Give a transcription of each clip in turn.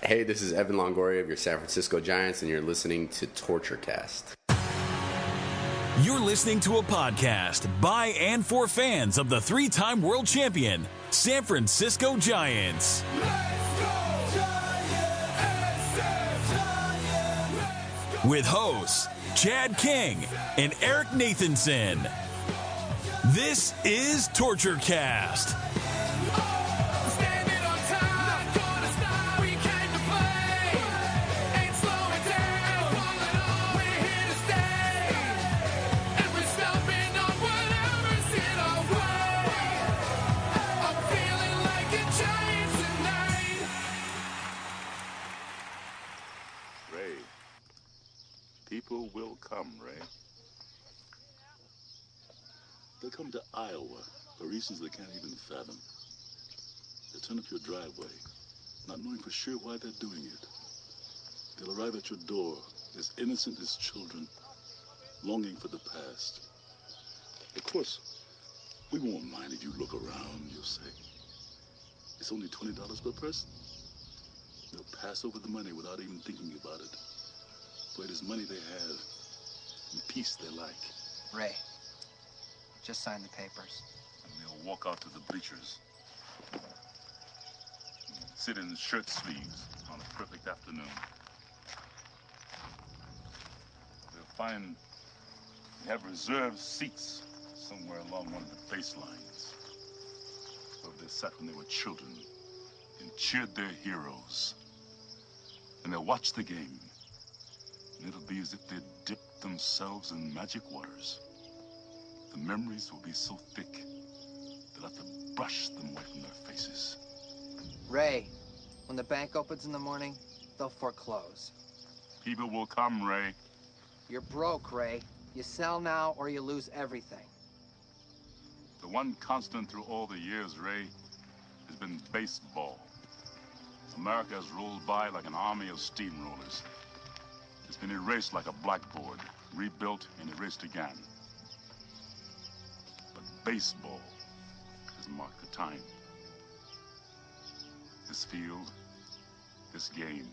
Hey, this is Evan Longoria of your San Francisco Giants, and you're listening to TortureCast. You're listening to a podcast by and for fans of the three-time world champion, San Francisco Giants. With hosts Chad King and Eric Nathanson. This is TortureCast. People will come, Ray. They'll come to Iowa for reasons they can't even fathom. They'll turn up your driveway, not knowing for sure why they're doing it. They'll arrive at your door as innocent as children, longing for the past. Of course, we won't mind if you look around, you'll say. It's only $20 per person. They'll pass over the money without even thinking about it. For it is money they have, and peace they like. Ray, just sign the papers. And they'll walk out to the bleachers. Sit in shirt sleeves on a perfect afternoon. They'll find they have reserved seats somewhere along one of the baselines, where they sat when they were children and cheered their heroes. And they'll watch the game. And it'll be as if they'd dipped themselves in magic waters. The memories will be so thick, they'll have to brush them away from their faces. Ray, when the bank opens in the morning, they'll foreclose. People will come, Ray. You're broke, Ray. You sell now or you lose everything. The one constant through all the years, Ray, has been baseball. America has rolled by like an army of steamrollers. It's been erased like a blackboard, rebuilt and erased again. But baseball has marked the time. This field, this game,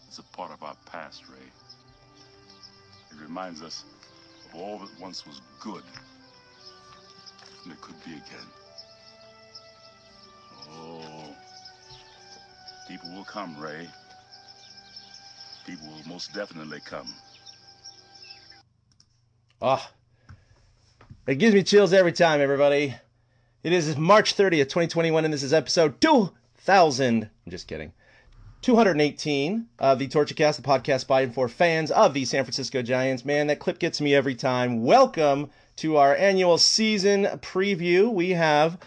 is a part of our past, Ray. It reminds us of all that once was good, and it could be again. Oh, people will come, Ray. People will most definitely come. Oh, it gives me chills every time, everybody. It is March 30th, 2021, and this is episode 2000. I'm just kidding. 218 of the TortureCast, the podcast by and for fans of the San Francisco Giants. Man, that clip gets me every time. Welcome to our annual season preview. We have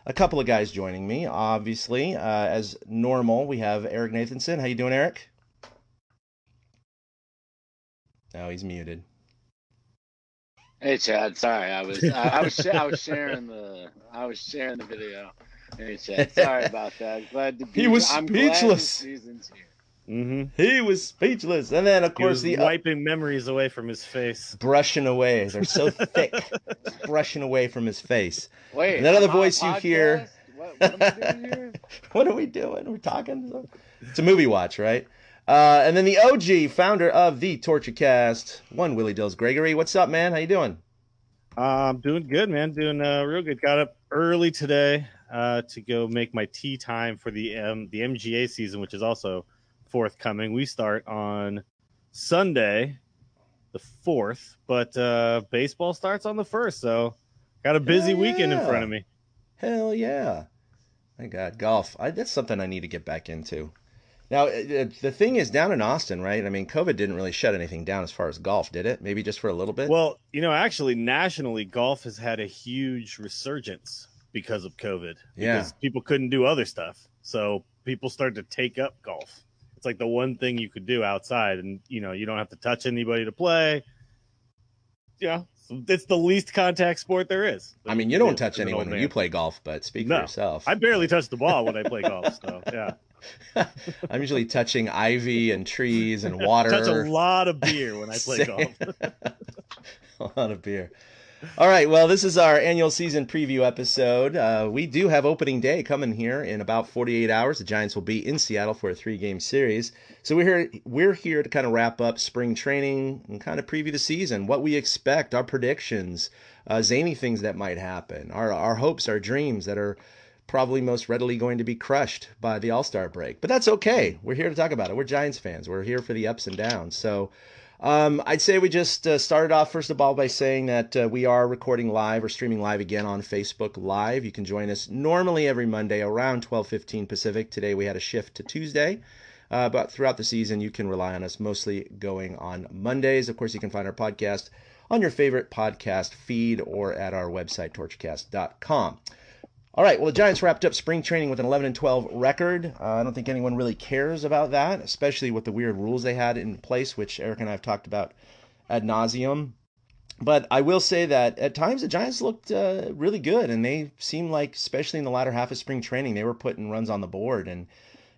a couple of guys joining me, obviously. As normal, we have Eric Nathanson. How you doing, Eric? Oh, he's muted. Hey Chad, sorry, I was sharing the video. Hey Chad, sorry about that. Glad to be. He was I'm speechless. Glad the season's here. Mm-hmm. He was speechless, and then of course he was wiping memories away from his face, brushing away. They're so thick, brushing away from his face. Wait, and that other I'm voice on you a hear. What am I doing here? What are we doing? We're talking. It's a movie watch, right? And then the OG founder of the TortureCast, one Willie Dills Gregory. What's up, man? How you doing? I'm doing good, man. Doing real good. Got up early today to go make my tea time for the MGA season, which is also forthcoming. We start on Sunday, the 4th, but baseball starts on the 1st, so got a busy weekend in front of me. Hell yeah. My God, golf. That's something I need to get back into. Now, the thing is down in Austin, right? I mean, COVID didn't really shut anything down as far as golf, did it? Maybe just for a little bit? Well, actually, nationally, golf has had a huge resurgence because of COVID. Because people couldn't do other stuff. So people started to take up golf. It's like the one thing you could do outside, and, you don't have to touch anybody to play. It's the least contact sport there is. I mean, you don't touch anyone when you play golf, but speak for yourself. I barely touch the ball when I play golf, so, yeah. I'm usually touching ivy and trees and water. Touch a lot of beer when I play golf. A lot of beer. All right, well, this is our annual season preview episode. We do have opening day coming here in about 48 hours. The Giants will be in Seattle for a 3-game series. So we're here to kind of wrap up spring training and kind of preview the season, what we expect, our predictions, zany things that might happen, our hopes, our dreams that are probably most readily going to be crushed by the All-Star break. But that's okay. We're here to talk about it. We're Giants fans. We're here for the ups and downs. So I'd say we just started off, first of all, by saying that we are recording live or streaming live again on Facebook Live. You can join us normally every Monday around 12:15 Pacific. Today we had a shift to Tuesday. But throughout the season, you can rely on us mostly going on Mondays. Of course, you can find our podcast on your favorite podcast feed or at our website, TortureCast.com. All right, well, the Giants wrapped up spring training with an 11-12 record. I don't think anyone really cares about that, especially with the weird rules they had in place, which Eric and I have talked about ad nauseum. But I will say that at times the Giants looked really good, and they seemed like, especially in the latter half of spring training, they were putting runs on the board. And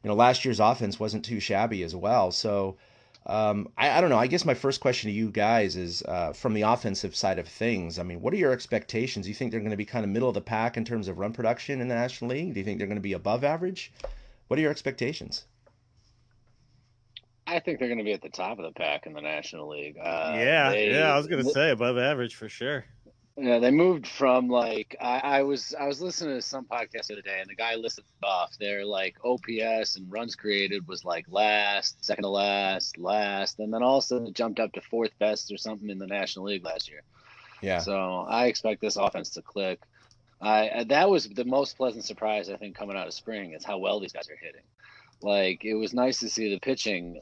last year's offense wasn't too shabby as well. So I don't know. I guess my first question to you guys is from the offensive side of things. I mean, what are your expectations? Do you think they're going to be kind of middle of the pack in terms of run production in the National League? Do you think they're going to be above average? What are your expectations? I think they're going to be at the top of the pack in the National League. Yeah, I was going to say above average for sure. Yeah, they moved from like I was listening to some podcast the other day, and the guy listed off their like OPS and runs created was like last, second to last, and then all of a sudden it jumped up to fourth best or something in the National League last year. Yeah. So I expect this offense to click. That was the most pleasant surprise I think coming out of spring is how well these guys are hitting. Like it was nice to see the pitching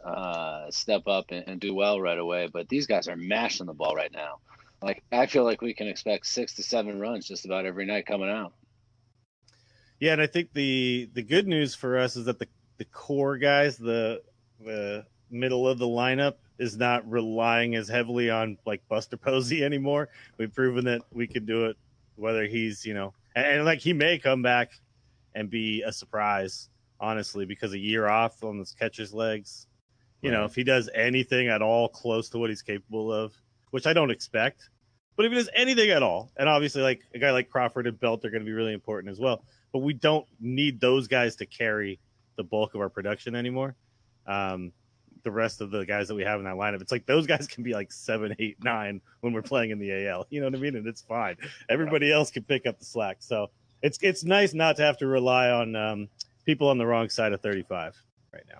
step up and do well right away, but these guys are mashing the ball right now. Like I feel like we can expect 6 to 7 runs just about every night coming out. Yeah, and I think the good news for us is that the core guys, the middle of the lineup, is not relying as heavily on like Buster Posey anymore. We've proven that we can do it, whether he's and like he may come back and be a surprise, honestly, because a year off on his catcher's legs. If he does anything at all close to what he's capable of, which I don't expect, but if he does anything at all, and obviously like a guy like Crawford and Belt are going to be really important as well, but we don't need those guys to carry the bulk of our production anymore. The rest of the guys that we have in that lineup, it's like those guys can be like 7, 8, 9 when we're playing in the AL. You know what I mean? And it's fine. Everybody else can pick up the slack. So it's nice not to have to rely on people on the wrong side of 35 right now.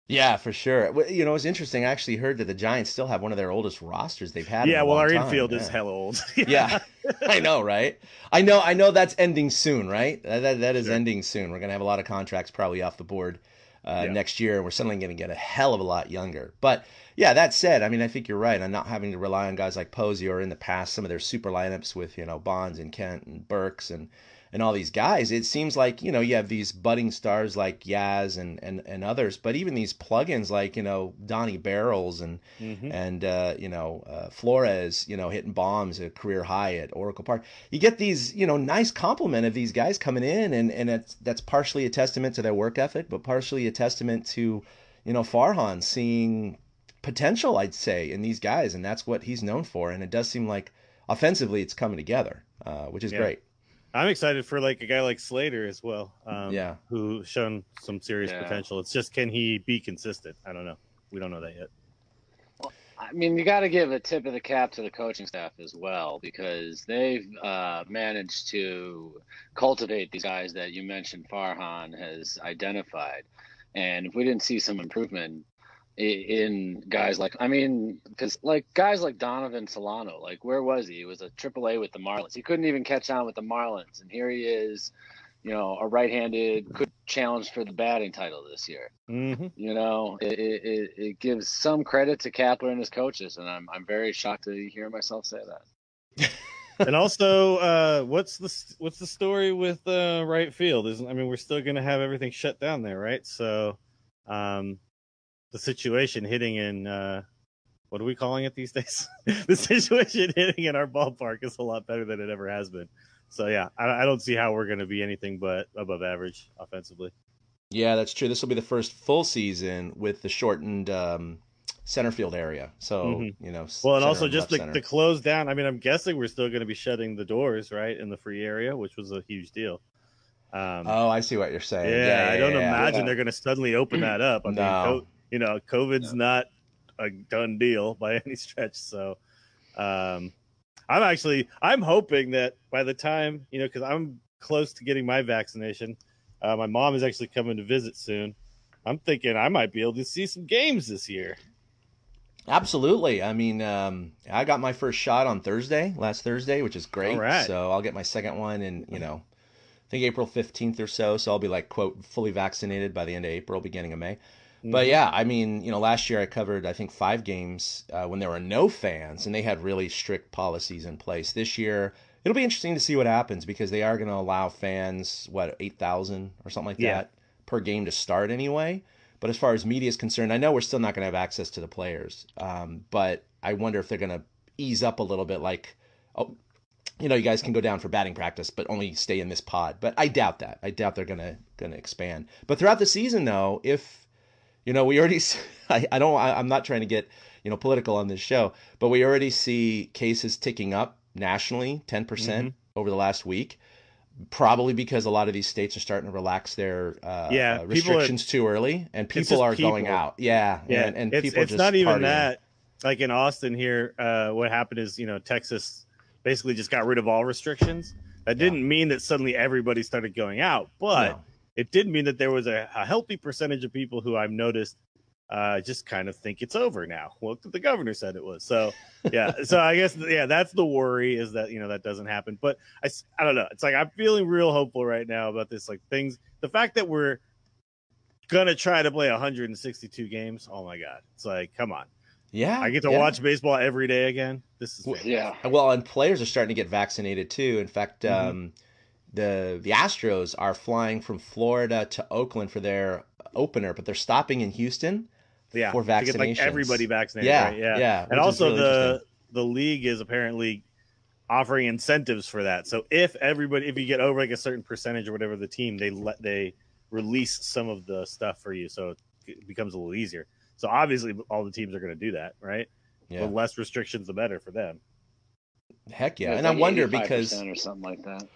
Yeah, for sure. It's interesting. I actually heard that the Giants still have one of their oldest rosters they've had. Yeah, in a long our time. infield is hella old. Yeah, I know, right? I know that's ending soon, right? That is ending soon. We're gonna have a lot of contracts probably off the board next year, and we're suddenly gonna get a hell of a lot younger. But yeah, that said, I mean, I think you're right on not having to rely on guys like Posey or in the past some of their super lineups with Bonds and Kent and Burks and all these guys. It seems like, you have these budding stars like Yaz and others, but even these plugins like, Donnie Barrels and Flores, hitting bombs, a career high at Oracle Park. You get these, nice complement of these guys coming in, and that's partially a testament to their work ethic, but partially a testament to, Farhan seeing potential, I'd say, in these guys, and that's what he's known for. And it does seem like offensively it's coming together, which is great. I'm excited for like a guy like Slater as well. Who's shown some serious potential. It's just, can he be consistent? I don't know. We don't know that yet. Well, I mean, you got to give a tip of the cap to the coaching staff as well, because they've managed to cultivate these guys that you mentioned Farhan has identified. And if we didn't see some improvement in guys like, because like guys like Donovan Solano, like where was he? He was a AAA with the Marlins. He couldn't even catch on with the Marlins, and here he is, a right-handed, could challenge for the batting title this year. Mm-hmm. It gives some credit to Kapler and his coaches, and I'm very shocked to hear myself say that. And also, what's the story with right field? We're still going to have everything shut down there, right? So, the situation hitting in what are we calling it these days? The situation hitting in our ballpark is a lot better than it ever has been. So yeah, I don't see how we're going to be anything but above average offensively. Yeah, that's true. This will be the first full season with the shortened center field area. So, you know, well, and center also and just left center. the close down. I mean, I'm guessing we're still going to be shutting the doors, right, in the free area, which was a huge deal. Oh, I see what you're saying. Yeah, I don't yeah. imagine they're going to suddenly open that up. I No. mean, COVID's not a done deal by any stretch. So, I'm hoping that by the time, you know, because I'm close to getting my vaccination, my mom is actually coming to visit soon. I'm thinking I might be able to see some games this year. Absolutely. I mean, I got my first shot on last Thursday, which is great. All right. So I'll get my second one in, you know, I think April 15th or so. So I'll be like, quote, fully vaccinated by the end of April, beginning of May. But yeah, I mean, you know, last year I covered, I think, 5 games when there were no fans, and they had really strict policies in place. This year, it'll be interesting to see what happens, because they are going to allow fans, 8,000 or something like that per game to start anyway. But as far as media is concerned, I know we're still not going to have access to the players. But I wonder if they're going to ease up a little bit, like, oh, you know, you guys can go down for batting practice, but only stay in this pod. But I doubt that. I doubt they're going to expand. But throughout the season, though, if, you know, we already, I'm not trying to get, you know, political on this show, but we already see cases ticking up nationally, 10% over the last week. Probably because a lot of these states are starting to relax their restrictions too early, and people are going out. And people it's just not even partying. that. Like in Austin here, what happened is, you know, Texas basically just got rid of all restrictions. That didn't mean that suddenly everybody started going out, but it did mean that there was a healthy percentage of people who I've noticed just kind of think it's over now. Well, the governor said it was. So, so I guess, that's the worry, is that, you know, that doesn't happen. But I don't know. It's like I'm feeling real hopeful right now about this. Like the fact that we're going to try to play 162 games. Oh, my God. It's like, come on. Yeah. I get to watch baseball every day again. This is Well, and players are starting to get vaccinated, too. In fact, the Astros are flying from Florida to Oakland for their opener, but they're stopping in Houston for vaccinations. To get like everybody vaccinated. Yeah, right? And also the league is apparently offering incentives for that. So if you get over like a certain percentage or whatever the team, they release some of the stuff for you, so it becomes a little easier. So obviously all the teams are going to do that, right? Yeah. The less restrictions, the better for them. Heck yeah. And I wonder, because or something like that.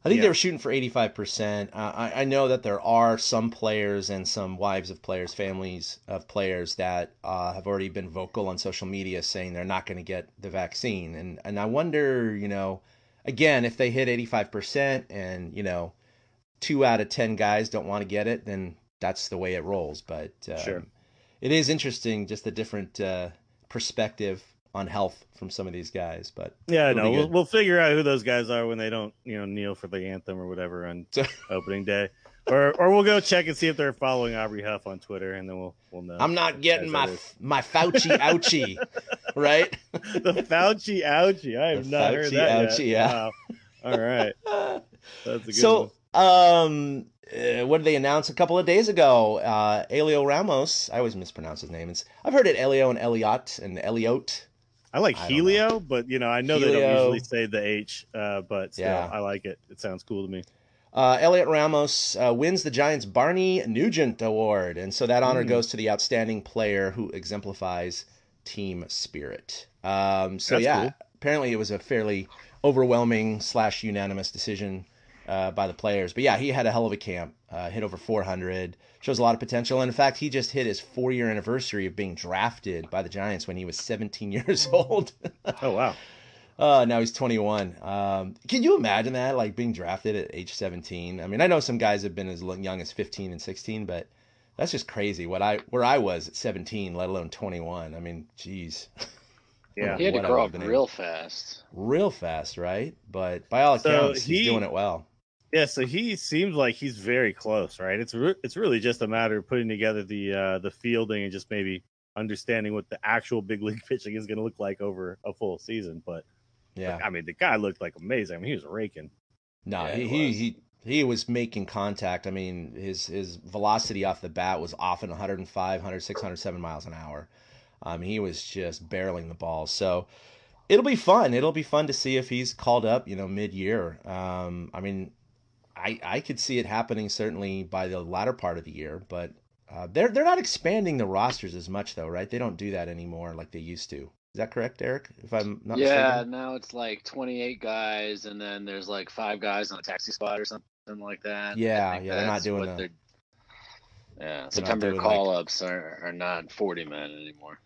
I think they were shooting for 85%. I know that there are some players and some wives of players, families of players that have already been vocal on social media saying they're not going to get the vaccine. And I wonder, you know, again, if they hit 85% and, you know, 2 out of 10 guys don't want to get it, then that's the way it rolls. But it is interesting, just the different perspective on health from some of these guys. But we'll figure out who those guys are when they don't, you know, kneel for the anthem or whatever on opening day, or we'll go check and see if they're following Aubrey Huff on Twitter, and then we'll know. I'm not getting my Fauci ouchie, right? The Fauci ouchie. I have not heard that ouchie, yet. Wow. All right, that's a good one. What did they announce a couple of days ago? Elio Ramos. I always mispronounce his name. I've heard it Elio and Elliot and Elliot. I like Helio, but you know, I know they don't usually say the H, but still, I like it. It sounds cool to me. Elliot Ramos wins the Giants' Barney Nugent Award, and so that honor goes to the outstanding player who exemplifies team spirit. Cool. Apparently it was a fairly overwhelming / unanimous decision by the players. But yeah, he had a hell of a camp, hit over 400, shows a lot of potential. And in fact, he just hit his 4-year anniversary of being drafted by the Giants when he was 17 years old. Oh, wow. Now he's 21. Can you imagine that, like being drafted at age 17? I mean, I know some guys have been as young as 15 and 16, but that's just crazy. Where I was at 17, let alone 21. I mean, geez. Yeah, he had to grow up real fast. Real fast, right? But by all accounts, he's doing it well. Yeah, so he seems like he's very close, right? It's really just a matter of putting together the fielding and just maybe understanding what the actual big league pitching is going to look like over a full season. But yeah, I mean, the guy looked like amazing. I mean, he was raking. No, he was making contact. I mean, his velocity off the bat was often 105, 106, 107 miles an hour. He was just barreling the ball. So it'll be fun. It'll be fun to see if he's called up, you know, mid-year. I mean, I could see it happening certainly by the latter part of the year, but They're not expanding the rosters as much though, right? They don't do that anymore like they used to. Is that correct, Eric? If I'm not Yeah, mistaken. now it's like 28 guys, and then there's like 5 guys on a taxi squad or something like that. I Yeah, think yeah, they're not that's doing what they're. Yeah, they're not September doing like call-ups are not 40 men anymore.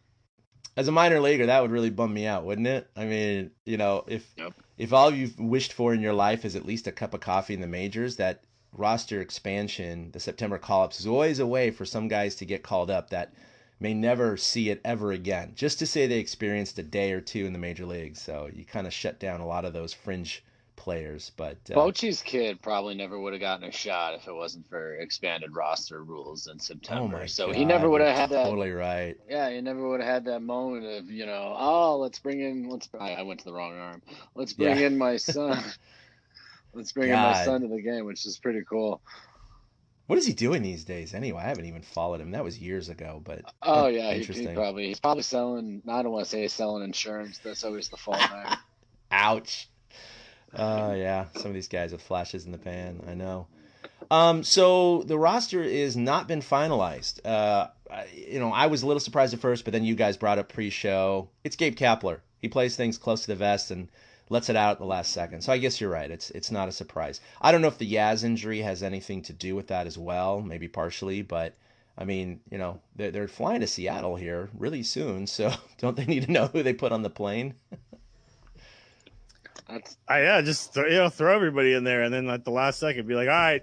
as a minor leaguer, that would really bum me out, wouldn't it? I mean, Yep. if all you've wished for in your life is at least a cup of coffee in the majors, that roster expansion, the September call-ups, is always a way for some guys to get called up that may never see it ever again, just to say they experienced a day or two in the major leagues. So you kind of shut down a lot of those fringe players. But Bochy's kid probably never would have gotten a shot if it wasn't for expanded roster rules in oh September. my So he never God, would you're have had that. totally right. Yeah, he never would have had that moment of, oh, let's bring in, I went to the wrong arm. Let's bring Yeah, in my son. Let's bring in my son God, to the game, which is pretty cool. what is he doing these days anyway? I haven't even followed him. That was years ago, but Oh yeah, interesting. he's probably selling. I don't want to say he's selling insurance. That's always the fallback. Ouch. Yeah, some of these guys have flashes in the pan. I know. So the roster is not been finalized. I was a little surprised at first, but then you guys brought up pre-show. It's Gabe Kapler. He plays things close to the vest and lets it out at the last second. So I guess you're right. It's not a surprise. I don't know if the Yaz injury has anything to do with that as well, maybe partially, but I mean, they're flying to Seattle here really soon, so don't they need to know who they put on the plane? Just throw everybody in there, and then at the last second, be like, all right,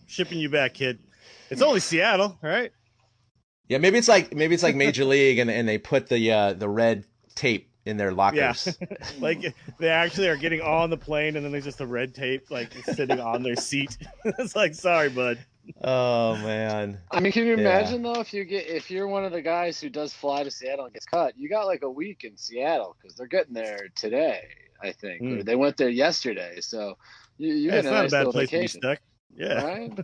shipping you back, kid. It's only Seattle, right? Yeah, maybe it's like Major League, and they put the red tape in their lockers. Yeah, like they actually are getting on the plane, and then there's just a red tape like sitting on their seat. It's like, sorry, bud. Oh man. I mean, can you imagine though if you're one of the guys who does fly to Seattle and gets cut, you got like a week in Seattle because they're getting there today, I think, or they went there yesterday. So you get it's a not nice a bad little place vacation. to be stuck. Yeah. Right?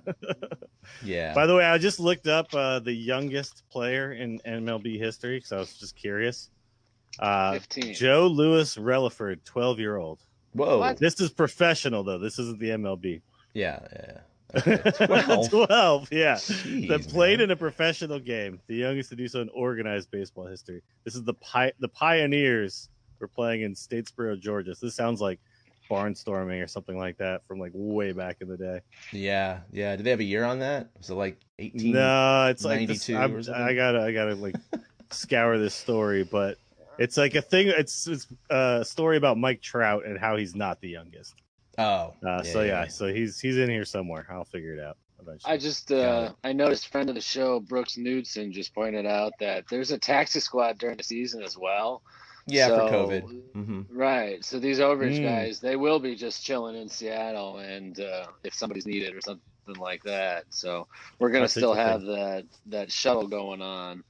Yeah. By the way, I just looked up the youngest player in MLB history because I was just curious. 15. Joe Louis Relaford, 12-year-old. Whoa. What? This is professional though. This isn't the MLB. Yeah. Okay. 12, yeah. Jeez, That played man. in a professional game. The youngest to do so in organized baseball history. This is the Pioneers were playing in Statesboro, Georgia. So this sounds like barnstorming or something like that from like way back in the day. Yeah. Did they have a year on that? Was it like 1892 No, it's like this, or something? I gotta like scour this story, but it's like a thing. It's a story about Mike Trout and how he's not the youngest. Oh. So he's in here somewhere. I'll figure it out eventually. I just I noticed friend of the show Brooks Knudsen just pointed out that there's a taxi squad during the season as well. Yeah, So, for COVID. Mm-hmm. Right. So these overage guys, they will be just chilling in Seattle, and if somebody's needed or something like that. So we're gonna That's still have interesting. that shuttle going on.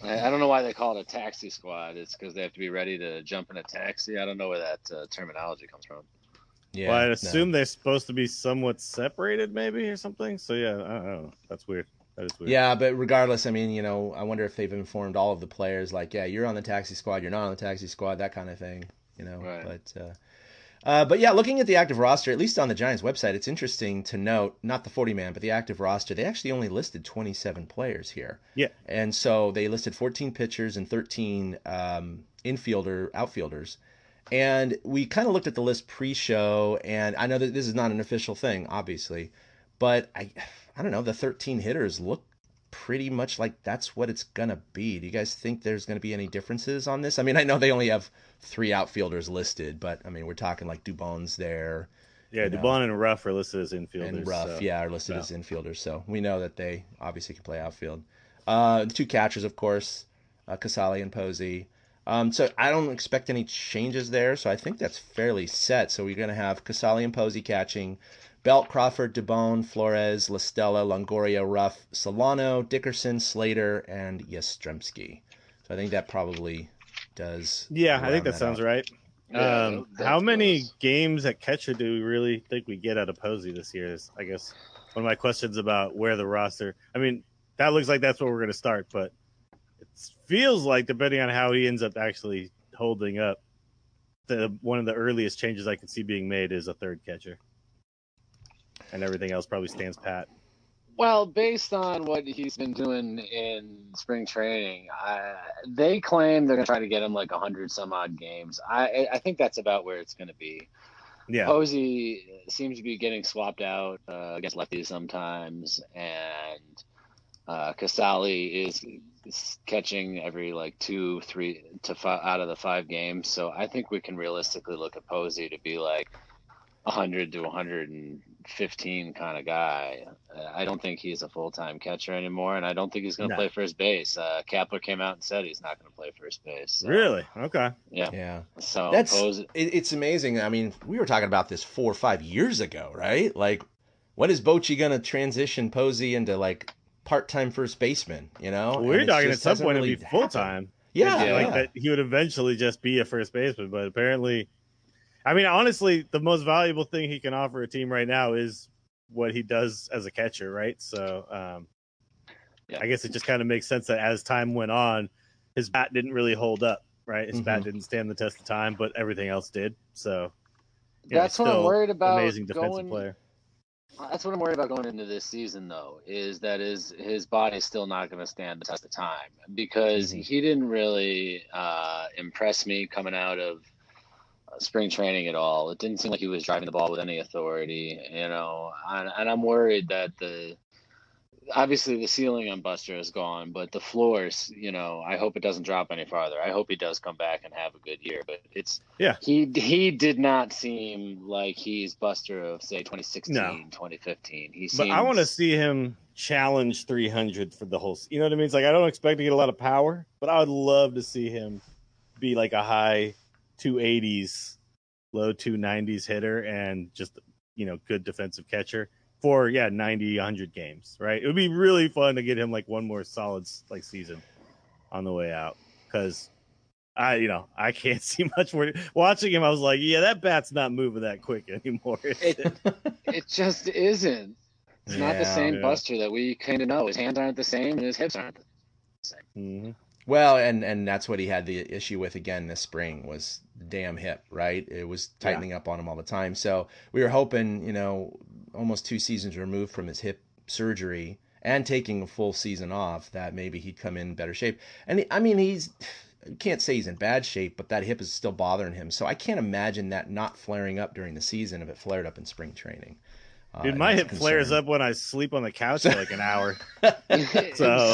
I don't know why they call it a taxi squad. It's because they have to be ready to jump in a taxi. I don't know where that terminology comes from. Yeah. Well, I'd assume they're supposed to be somewhat separated, maybe, or something. So yeah, I don't know. That's weird. That is weird. Yeah, but regardless, I mean, I wonder if they've informed all of the players, like, yeah, you're on the taxi squad, you're not on the taxi squad, that kind of thing, Right. But yeah, looking at the active roster, at least on the Giants website, it's interesting to note, not the 40-man, but the active roster, they actually only listed 27 players here. Yeah. And so they listed 14 pitchers and 13 outfielders. And we kind of looked at the list pre-show, and I know that this is not an official thing, obviously, but I don't know, the 13 hitters look pretty much like that's what it's going to be. Do you guys think there's going to be any differences on this? I mean, I know they only have 3 outfielders listed, but I mean, we're talking like Dubon's there. Yeah, Dubon and Ruff are listed as infielders. And Ruff, so. are listed as infielders. So we know that they obviously can play outfield. The 2 catchers, of course, Casale and Posey. So I don't expect any changes there. So I think that's fairly set. So we're going to have Casale and Posey catching, Belt, Crawford, Dubon, Flores, La Stella, Longoria, Ruff, Solano, Dickerson, Slater, and Yastrzemski. So I think that probably does. Yeah, I think that sounds right. Yeah, how many close. games at catcher do we really think we get out of Posey this year? Is, I guess, one of my questions about where the roster. I mean, that looks like that's where we're going to start, but it feels like, depending on how he ends up actually holding up, one of the earliest changes I could see being made is a third catcher, and everything else probably stands pat. Well, based on what he's been doing in spring training, they claim they're going to try to get him like 100 some odd games. I think that's about where it's going to be. Yeah. Posey seems to be getting swapped out against lefties sometimes, and Casali is catching every like 2, 3 to 5 out of the 5 games. So I think we can realistically look at Posey to be like 100 to 115 kind of guy. I don't think he's a full-time catcher anymore, and I don't think he's going to play first base. Kapler came out and said he's not going to play first base. So, really? Okay. Yeah. So it's amazing. I mean, we were talking about this 4 or 5 years ago, right? Like, when is Bochy going to transition Posey into like part-time first baseman? You know, well, we were talking at some point it'd be full-time. Yeah, like that he would eventually just be a first baseman, but apparently. I mean, honestly, the most valuable thing he can offer a team right now is what he does as a catcher, right? So I guess it just kind of makes sense that as time went on, his bat didn't really hold up, right? His bat didn't stand the test of time, but everything else did. So that's what I'm worried about. Amazing defensive player. That's what I'm worried about going into this season, though, is that his body's still not going to stand the test of time because he didn't really impress me coming out of spring training at all. It didn't seem like he was driving the ball with any authority, and I'm worried that obviously the ceiling on Buster is gone, but the floors, I hope it doesn't drop any farther. I hope he does come back and have a good year, but he did not seem like he's Buster of say 2016, 2015. But I want to see him challenge 300 for the whole, you know what I mean? It's like, I don't expect to get a lot of power, but I would love to see him be like a high 280s, low 290s hitter and just, good defensive catcher for 90, 100 games, right? It would be really fun to get him like one more solid like season on the way out, because I can't see much more. Watching him, I was like, that bat's not moving that quick anymore. It just isn't. It's not the same Buster that we kind of know. His hands aren't the same and his hips aren't the same. Mm-hmm. Well, and that's what he had the issue with again this spring was the damn hip, right? It was tightening up on him all the time. So we were hoping, almost 2 seasons removed from his hip surgery and taking a full season off, that maybe he'd come in better shape. And you can't say he's in bad shape, but that hip is still bothering him. So I can't imagine that not flaring up during the season if it flared up in spring training. Dude, my hip flares up when I sleep on the couch for like an hour. So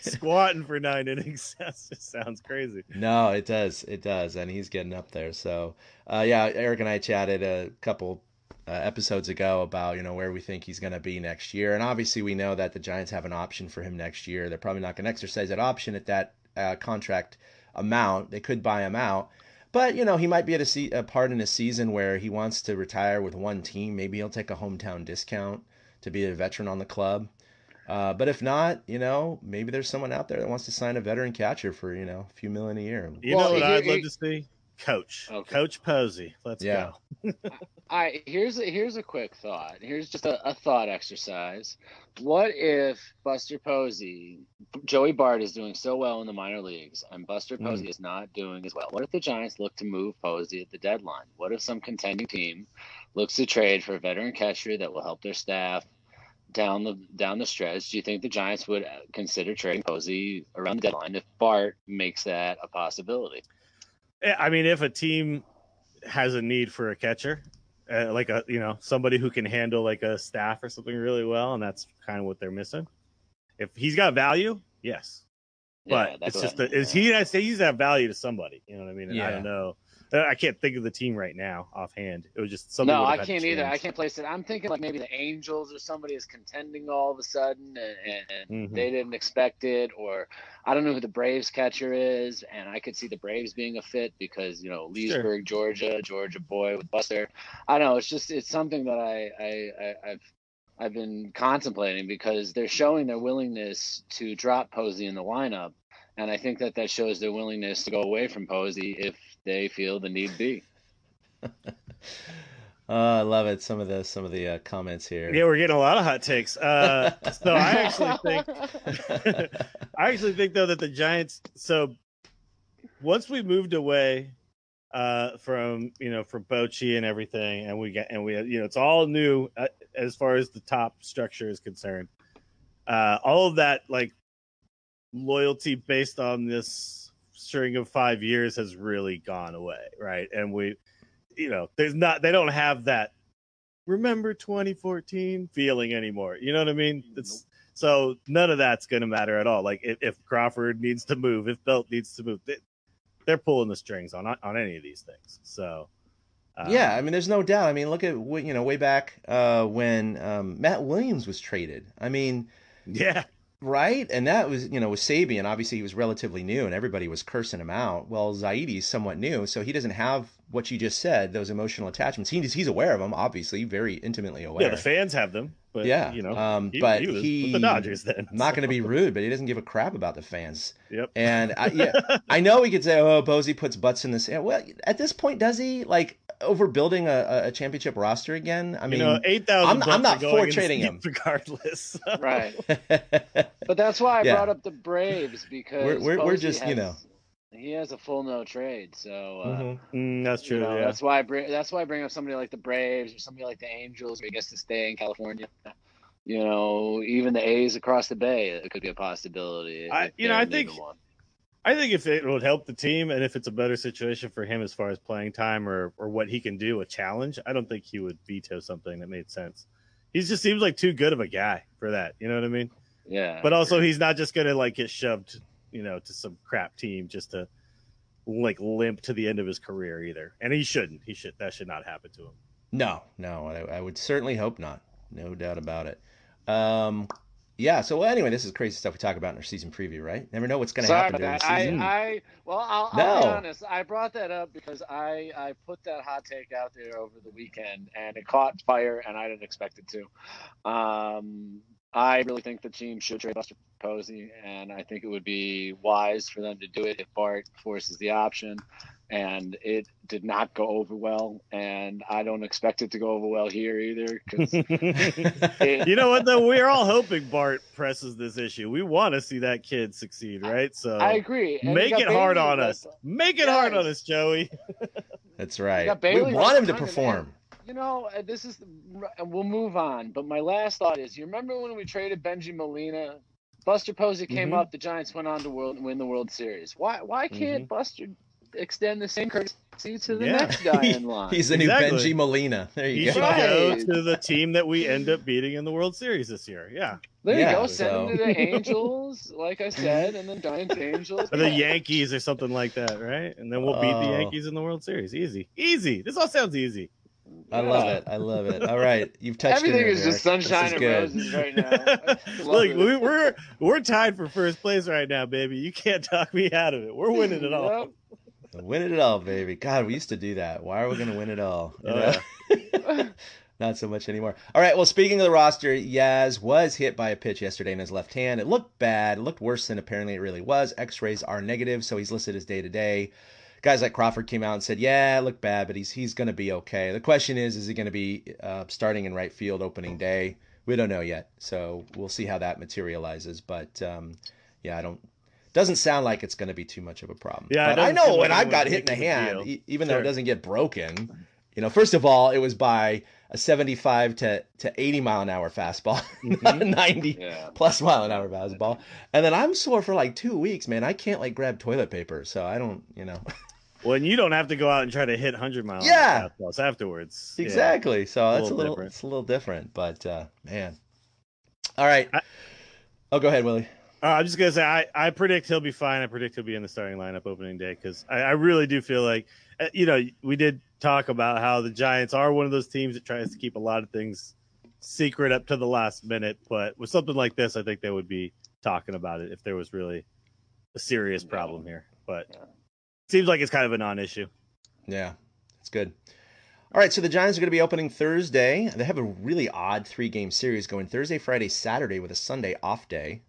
squatting for 9 innings, that just sounds crazy. No, it does, and he's getting up there. So Eric and I chatted a couple episodes ago about where we think he's going to be next year, and obviously we know that the Giants have an option for him next year. They're probably not going to exercise that option at that contract amount. They could buy him out. But, he might be at a part in a season where he wants to retire with one team. Maybe he'll take a hometown discount to be a veteran on the club. But if not, maybe there's someone out there that wants to sign a veteran catcher for, a few million a year. You know what I'd love to see? Coach Posey. Let's go. Here's a quick thought. Here's just a thought exercise. What if Buster Posey, Joey Bart is doing so well in the minor leagues, and Buster Posey is not doing as well? What if the Giants look to move Posey at the deadline? What if some contending team looks to trade for a veteran catcher that will help their staff down the stretch? Do you think the Giants would consider trading Posey around the deadline if Bart makes that a possibility? I mean, if a team has a need for a catcher, like somebody who can handle like a staff or something really well, and that's kind of what they're missing. If he's got value, yes, but it's just he's that value to somebody. You know what I mean? And I don't know. I can't think of the team right now offhand. It was just something. No, I can't either. I can't place it. I'm thinking like maybe the Angels or somebody is contending all of a sudden and they didn't expect it, or I don't know who the Braves catcher is, and I could see the Braves being a fit because Leesburg, Georgia boy with Buster. I don't know. It's something that I've been contemplating because they're showing their willingness to drop Posey in the lineup, and I think that shows their willingness to go away from Posey if they feel the need be. I love it. Some of the comments here. Yeah, we're getting a lot of hot takes. So I actually think though that the Giants. So once we moved away, from Bochy and everything, and we it's all new as far as the top structure is concerned. All of that like loyalty based on this string of 5 years has really gone away, right? And they don't have that remember 2014 feeling anymore. You know what I mean? So none of that's going to matter at all. Like if Crawford needs to move, if Belt needs to move, they're pulling the strings on any of these things. So yeah, I mean, there's no doubt. I mean, look at way back when Matt Williams was traded. I mean, yeah. Right? And that was, with Sabian, obviously he was relatively new and everybody was cursing him out. Well, Zaidi's somewhat new, so he doesn't have what you just said, those emotional attachments. He's aware of them, obviously, very intimately aware. Yeah, the fans have them. But, yeah, he was with the Dodgers then. I'm not going to be rude, but he doesn't give a crap about the fans. Yep. And I know we could say, oh, Posey puts butts in the sand. Well, at this point, does he? Like, overbuilding a championship roster again? I mean, 8,000. I'm not for trading him, regardless. Right. But that's why I brought up the Braves, because we're just he has a full no trade, so that's true. That's why I bring up somebody like the Braves or somebody like the Angels, who gets to stay in California. Even the A's across the bay, it could be a possibility. I think if it would help the team and if it's a better situation for him as far as playing time or what he can do, a challenge, I don't think he would veto something that made sense. He just seems like too good of a guy for that. You know what I mean? Yeah. But also, he's not just going to like get shoved, to some crap team just to like limp to the end of his career either. And he shouldn't. That should not happen to him. No, I would certainly hope not. No doubt about it. Yeah. So anyway, this is crazy stuff we talk about in our season preview, right? Never know what's going to happen during the season. I'll be honest. I brought that up because I put that hot take out there over the weekend, and it caught fire, and I didn't expect it to. I really think the team should trade Buster Posey, and I think it would be wise for them to do it if Bart forces the option. And it did not go over well, and I don't expect it to go over well here either. You know what, though? We're all hoping Bart presses this issue. We want to see that kid succeed, right? So I agree. And make it hard on us. Make it hard on us, Joey. That's right. We want him to perform. This is, and we'll move on. But my last thought is, you remember when we traded Benji Molina? Buster Posey came up. The Giants went on to win the World Series. Why can't Buster extend the same courtesy to the next guy in line? He's the new Benji Molina. There you go. He should go to the team that we end up beating in the World Series this year. Yeah. There you go. Send him to the Angels, like I said, and then Giants, Angels. Or the Yankees or something like that, right? And then we'll beat the Yankees in the World Series. Easy. This all sounds easy. I love it. All right, you've touched everything. Is just sunshine and roses right now. Look, we're tied for first place right now, baby. You can't talk me out of it. We're winning it all. Winning it all, baby. God, we used to do that. Why are we going to win it all? Not so much anymore. All right, well, speaking of the roster, Yaz was hit by a pitch yesterday in his left hand. It looked bad. It looked worse than apparently it really was. X-rays are negative, so he's listed as day-to-day. Guys like Crawford came out and said, yeah, it looked bad, but he's going to be okay. The question is he going to be starting in right field opening day? We don't know yet, so we'll see how that materializes. But, doesn't sound like it's going to be too much of a problem. Yeah, but I know when I got hit in the hand, even though it doesn't get broken, first of all, it was by a 75 to 80 mile an hour fastball, not a 90 plus mile an hour fastball. And then I'm sore for like 2 weeks, man. I can't grab toilet paper, so I don't, Well, and you don't have to go out and try to hit 100 mile an hour fastballs afterwards. Exactly. Yeah. So that's it's a little different, but man. All right. Go ahead, Willie. I'm just going to say, I predict he'll be fine. I predict he'll be in the starting lineup opening day because I really do feel like, we did talk about how the Giants are one of those teams that tries to keep a lot of things secret up to the last minute. But with something like this, I think they would be talking about it if there was really a serious problem here. But it seems like it's kind of a non-issue. Yeah, it's good. All right, so the Giants are going to be opening Thursday. They have a really odd 3-game series going Thursday, Friday, Saturday with a Sunday off day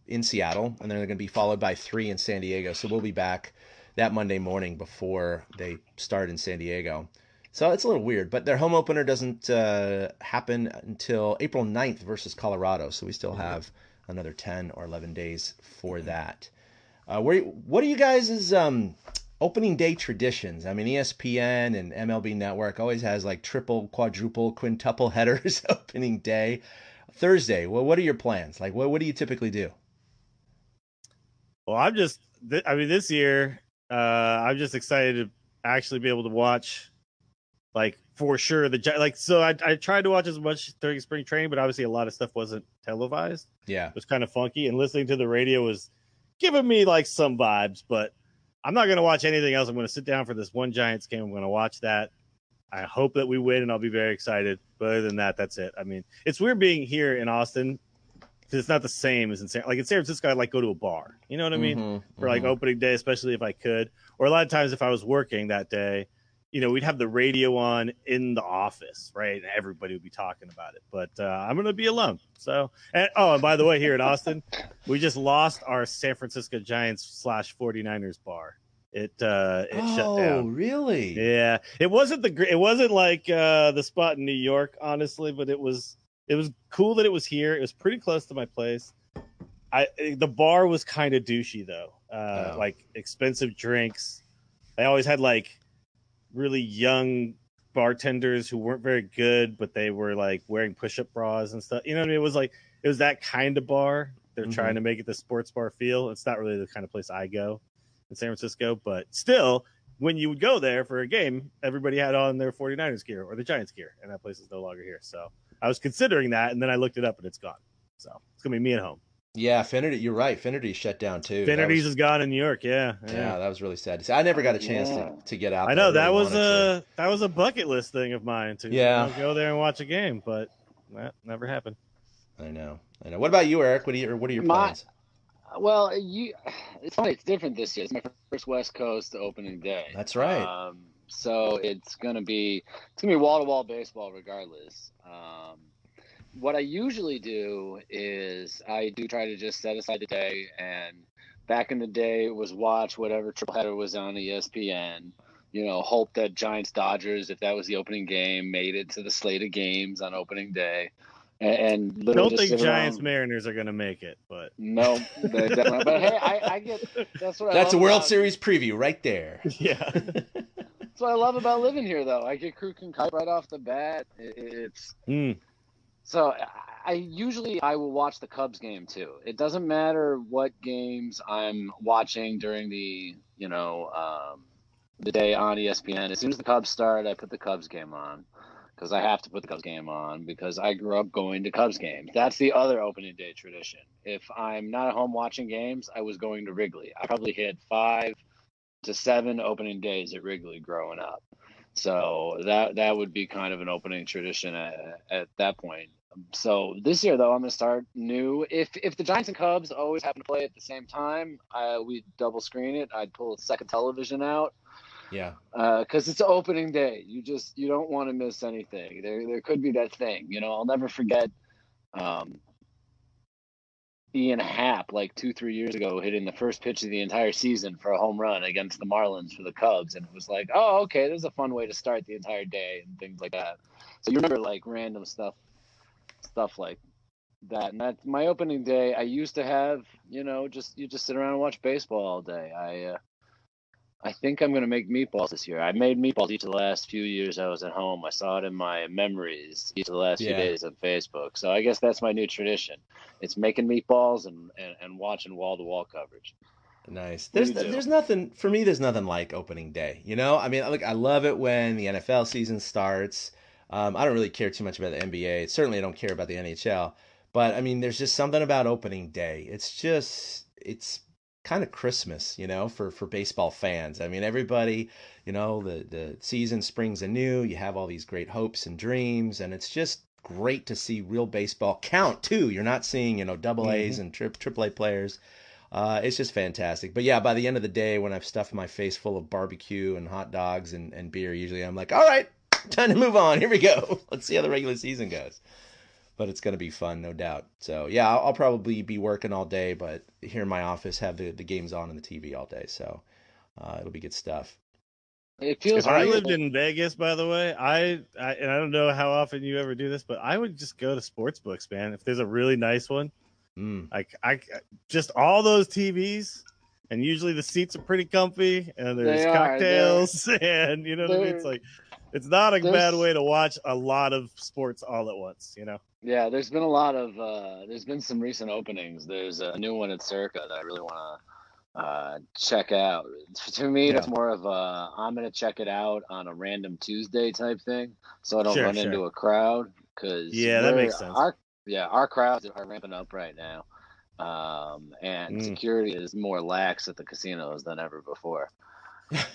in Seattle, and then they're going to be followed by 3 in San Diego. So we'll be back that Monday morning before they start in San Diego. So it's a little weird, but their home opener doesn't happen until April 9th versus Colorado, so we still have another 10 or 11 days for that. What are you guys' opening day traditions. I mean, ESPN and MLB Network always has like triple, quadruple, quintuple headers opening day. Thursday, well, what are your plans? Like, what do you typically do? Well, this year, I'm just excited to actually be able to watch, like, for sure. I tried to watch as much during spring training, but obviously a lot of stuff wasn't televised. Yeah. It was kind of funky, and listening to the radio was giving me like some vibes, but I'm not going to watch anything else. I'm going to sit down for this one Giants game. I'm going to watch that. I hope that we win, and I'll be very excited. But other than that, that's it. I mean, it's weird being here in Austin because it's not the same as in San Francisco. I'd like go to a bar. You know what I mean? For like opening day, especially if I could. Or a lot of times if I was working that day, we'd have the radio on in the office, right? And everybody would be talking about it. But I'm going to be alone. So, and by the way, here in Austin, we just lost our San Francisco Giants / 49ers bar. It shut down. Oh, really? Yeah. It wasn't like the spot in New York, honestly, but it was cool that it was here. It was pretty close to my place. The bar was kind of douchey though. Like expensive drinks. They always had like really young bartenders who weren't very good, but they were like wearing push-up bras and stuff. You know what I mean? It was that kind of bar. They're trying to make it the sports bar feel. It's not really the kind of place I go in San Francisco, but still, when you would go there for a game, everybody had on their 49ers gear or the Giants gear, and that place is no longer here. So I was considering that, and then I looked it up, and it's gone. So it's going to be me at home. Yeah, Finnerty, you're right. Finnerty shut down too. Finnerty's is gone in New York. Yeah, that was really sad to see. I never got a chance to get out. I know that was a bucket list thing of mine to go there and watch a game, but that never happened. I know. What about you, Eric? What are your plans? Well, it's funny. It's different this year. It's my first West Coast opening day. That's right. So it's gonna be wall to wall baseball regardless. What I usually do is I do try to just set aside the day, and back in the day it was watch whatever triple header was on ESPN. Hope that Giants Dodgers, if that was the opening game, made it to the slate of games on opening day. And don't think Giants Mariners are going to make it, but no, definitely. But hey, I get that's a World Series preview right there. Yeah, that's what I love about living here, though. I get crew can kite right off the bat. So I will watch the Cubs game too. It doesn't matter what games I'm watching during the day on ESPN. As soon as the Cubs start, I put the Cubs game on. Because I have to put the Cubs game on because I grew up going to Cubs games. That's the other opening day tradition. If I'm not at home watching games, I was going to Wrigley. I probably hit 5 to 7 opening days at Wrigley growing up. So that would be kind of an opening tradition at that point. So this year, though, I'm going to start new. If the Giants and Cubs always happen to play at the same time, we double screen it. I'd pull a second television out. Yeah. Because it's opening day. You don't want to miss anything. There could be that thing. I'll never forget Ian Happ, like 2-3 years ago, hitting the first pitch of the entire season for a home run against the Marlins for the Cubs. And it was like, oh, okay, there's a fun way to start the entire day and things like that. So you remember like random stuff like that. And that's my opening day. I used to have, you just sit around and watch baseball all day. I think I'm going to make meatballs this year. I made meatballs each of the last few years I was at home. I saw it in my memories each of the last few days on Facebook. So I guess that's my new tradition. It's making meatballs and watching wall-to-wall coverage. Nice. There's nothing for me. There's nothing like opening day. I mean, look, I love it when the NFL season starts. I don't really care too much about the NBA. Certainly, I don't care about the NHL. But I mean, there's just something about opening day. It's kind of Christmas, for baseball fans. I mean, everybody, the season springs anew. You have all these great hopes and dreams, and it's just great to see real baseball count too. You're not seeing, double A's and triple A players. It's just fantastic. But yeah, by the end of the day, when I've stuffed my face full of barbecue and hot dogs and beer, usually I'm like, all right, time to move on. Here we go. Let's see how the regular season goes. But it's going to be fun, no doubt. So, yeah, I'll probably be working all day, but here in my office have the games on and the TV all day. So it'll be good stuff. It feels if I lived in Vegas, by the way, and I don't know how often you ever do this, but I would just go to sports books, man. If there's a really nice one, like I just all those TVs, and usually the seats are pretty comfy, and there's They are. cocktails, and you know what I mean. It's like it's not a bad way to watch a lot of sports all at once. You know. Yeah, there's been a lot of there's been some recent openings. There's a new one at Circa that I really want to check out. To me, that's more of a I'm gonna check it out on a random Tuesday type thing, so I don't run into a crowd. Because that makes sense. Our crowds are ramping up right now, and security is more lax at the casinos than ever before.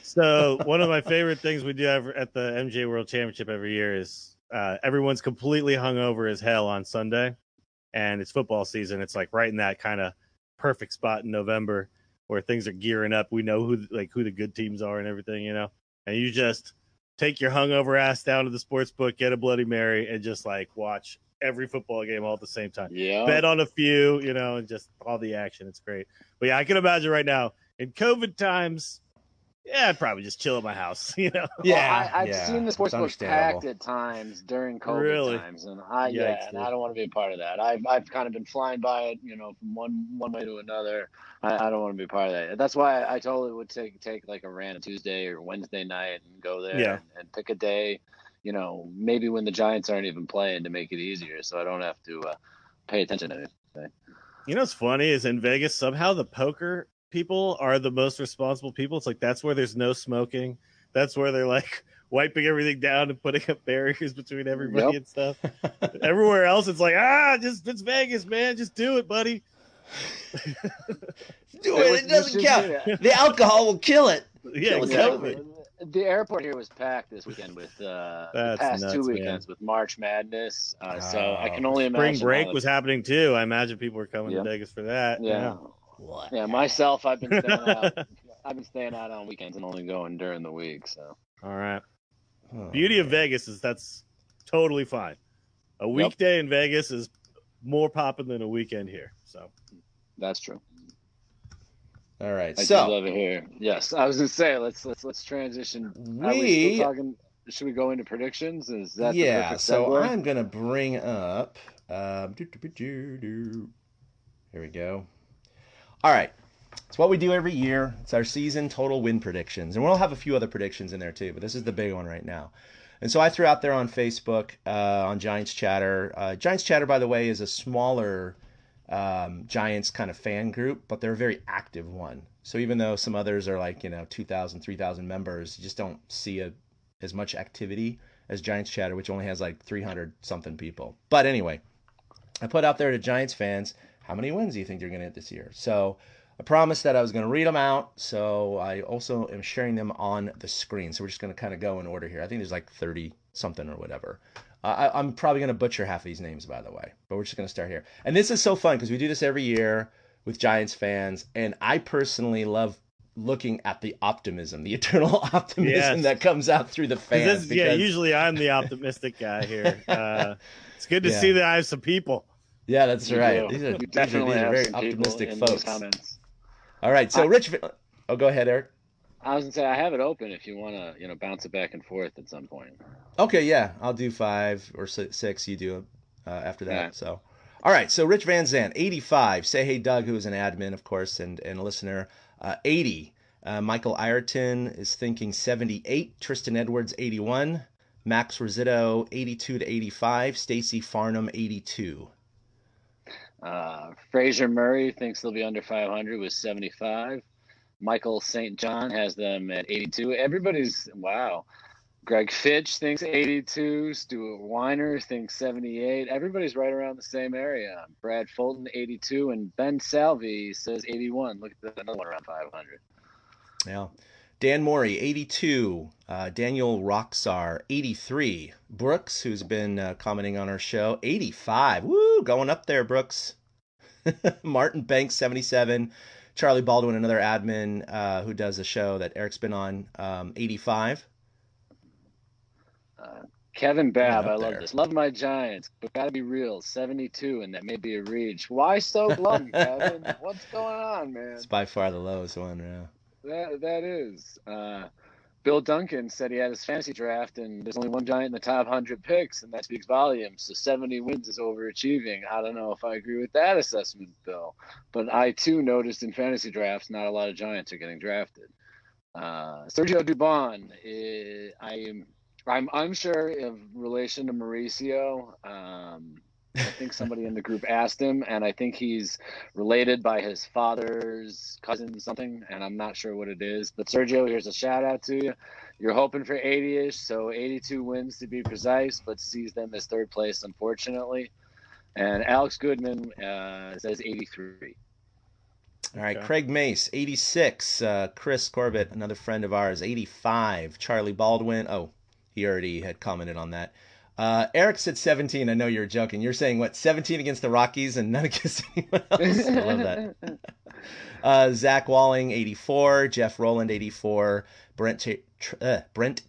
So one of my favorite things we do at the MGA World Championship every year is everyone's completely hungover as hell on Sunday, and it's football season. It's like right in that kind of perfect spot in November where things are gearing up. We know who the good teams are and everything, you know. And you just take your hungover ass down to the sports book, get a Bloody Mary, and just like watch every football game all at the same time. Yeah. Bet on a few, you know, and just all the action. It's great. But yeah, I can imagine right now in COVID times. Yeah, I'd probably just chill at my house, you know. Yeah, I've seen the sports book packed at times during COVID times, and I don't want to be a part of that. I've kind of been flying by it, you know, from one way to another. I don't want to be a part of that. That's why I totally would take like a random Tuesday or Wednesday night and go there and pick a day, you know, maybe when the Giants aren't even playing to make it easier, so I don't have to pay attention to anything. You know what's funny is in Vegas somehow the poker people are the most responsible people. It's like that's where there's no smoking. That's where they're like wiping everything down and putting up barriers between everybody and stuff. Everywhere else, it's like it's Vegas, man. Just do it, buddy. Do it. It doesn't count. The alcohol will kill it. Yeah, exactly. The airport here was packed this weekend with the past nuts, 2 weekends with March Madness. So I can only imagine. Spring break was happening too. I imagine people were coming to Vegas for that. Yeah. What? Yeah, myself, I've been staying out. I've been staying out on weekends and only going during the week. So. All right. Beauty of Vegas is that's totally fine. A weekday in Vegas is more popping than a weekend here. So. That's true. All right. I do love it here. Yes, I was gonna say let's transition. Are we still talking? Should we go into predictions? Is that the perfect segue? I'm gonna bring up. Here we go. All right. It's what we do every year. It's our season total win predictions. And we'll have a few other predictions in there too, but this is the big one right now. And so I threw out there on Facebook, on Giants Chatter. Giants Chatter, by the way, is a smaller Giants kind of fan group, but they're a very active one. So even though some others are like, 2,000, 3,000 members, you just don't see as much activity as Giants Chatter, which only has like 300 something people. But anyway, I put out there to Giants fans, how many wins do you think they're going to hit this year? So I promised that I was going to read them out. So I also am sharing them on the screen. So we're just going to kind of go in order here. I think there's like 30 something or whatever. I'm probably going to butcher half of these names, by the way. But we're just going to start here. And this is so fun because we do this every year with Giants fans. And I personally love looking at the optimism, the eternal optimism that comes out through the fans. Usually I'm the optimistic guy here. It's good to see that I have some people. Yeah, that's right. These are very optimistic folks. All right, so Rich, go ahead, Eric. I was gonna say I have it open if you want to, bounce it back and forth at some point. Okay, yeah, I'll do 5 or 6. You do after that. Right. So, all right. So Rich Van Zandt, 85. Say hey, Doug, who is an admin, of course, and a listener. 80. Michael Ireton is thinking 78. Tristan Edwards, 81. Max Rosito, 82 to 85. Stacy Farnham, 82. Fraser Murray thinks they'll be under 500 with 75. Michael St. John has them at 82. Wow. Greg Fitch thinks 82. Stuart Weiner thinks 78. Everybody's right around the same area. Brad Fulton, 82. And Ben Salvi says 81. Look at another one around 500. Yeah. Dan Morey, 82. Daniel Roxar, 83. Brooks, who's been commenting on our show, 85. Woo, going up there, Brooks. Martin Banks, 77. Charlie Baldwin, another admin who does a show that Eric's been on, 85. Kevin Babb, I love this. Love my Giants, but gotta be real, 72, and that may be a reach. Why so glum, Kevin? What's going on, man? It's by far the lowest one, yeah. That is. Bill Duncan said he had his fantasy draft, and there's only one Giant in the top 100 picks, and that speaks volumes. So 70 wins is overachieving. I don't know if I agree with that assessment, Bill. But I, too, noticed in fantasy drafts, not a lot of Giants are getting drafted. Sergio Dubon, I'm unsure of relation to Mauricio. I think somebody in the group asked him, and I think he's related by his father's cousin something, and I'm not sure what it is. But Sergio, here's a shout out to you. You're hoping for 80-ish, so 82 wins to be precise, but sees them as third place, unfortunately. And Alex Goodman says 83. All right, Craig Mace, 86. Chris Corbett, another friend of ours, 85. Charlie Baldwin. Oh, he already had commented on that. Eric said 17. I know you're joking. You're saying, what, 17 against the Rockies and none against anyone else? I love that. Zach Walling, 84. Jeff Rowland, 84. Brent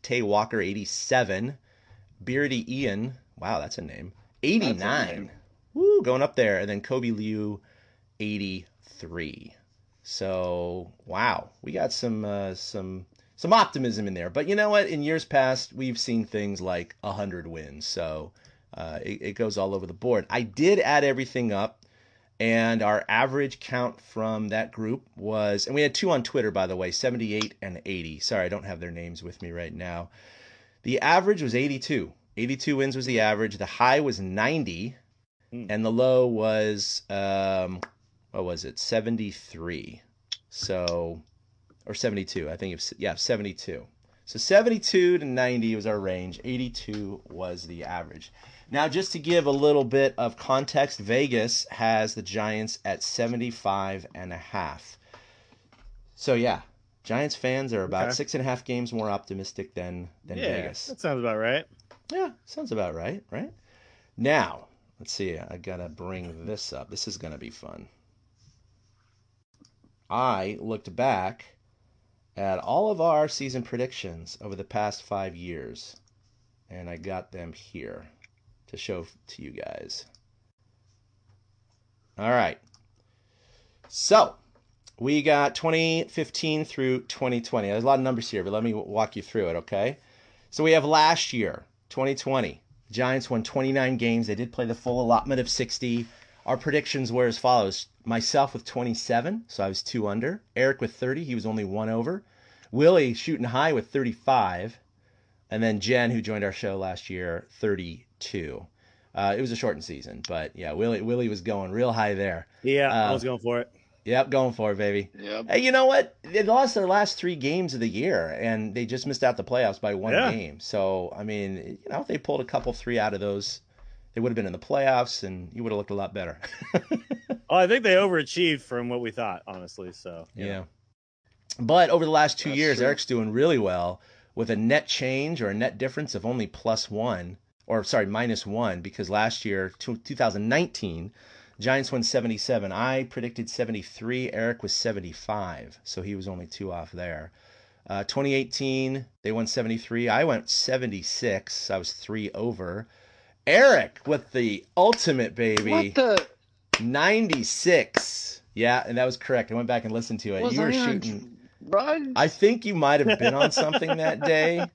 Tay Walker, 87. Beardy Ian, wow, that's a name, 89. That's a name. Woo, going up there. And then Kobe Liu, 83. So, wow, we got some optimism in there. But you know what? In years past, we've seen things like 100 wins. So it goes all over the board. I did add everything up, and our average count from that group was, and we had two on Twitter, by the way, 78 and 80. Sorry, I don't have their names with me right now. The average was 82. 82 wins was the average. The high was 90, and the low was, what was it, 73. So... or 72, I think. 72. So 72 to 90 was our range. 82 was the average. Now, just to give a little bit of context, Vegas has the Giants at 75.5. So, yeah, Giants fans are about 6.5 games more optimistic than Vegas. That sounds about right. Yeah, sounds about right? Now, let's see. I got to bring this up. This is going to be fun. I looked back at all of our season predictions over the past 5 years, and I got them here to show to you guys. All right. So, we got 2015 through 2020. There's a lot of numbers here, but let me walk you through it, okay? So, we have last year, 2020. Giants won 29 games. They did play the full allotment of 60. Our predictions were as follows. Myself with 27, so I was 2 under. Eric with 30, he was only 1 over. Willie shooting high with 35. And then Jen, who joined our show last year, 32. It was a shortened season, but yeah, Willie was going real high there. Yeah, I was going for it. Yep, going for it, baby. Yep. Hey, you know what? They lost their last 3 games of the year, and they just missed out the playoffs by 1 game. So, I mean, you know, if they pulled a couple 3 out of those, they would have been in the playoffs, and you would have looked a lot better. Oh, I think they overachieved from what we thought, honestly. So yeah. But over the last 2 That's years, true. Eric's doing really well with a net change or a net difference of only -1, because last year, 2019, Giants won 77. I predicted 73. Eric was 75, so he was only 2 off there. 2018, they won 73. I went 76. I was 3 over. Eric with the ultimate, baby. What the? 96. Yeah, and that was correct. I went back and listened to it. Was You were I on shooting. drugs? I think you might have been on something that day.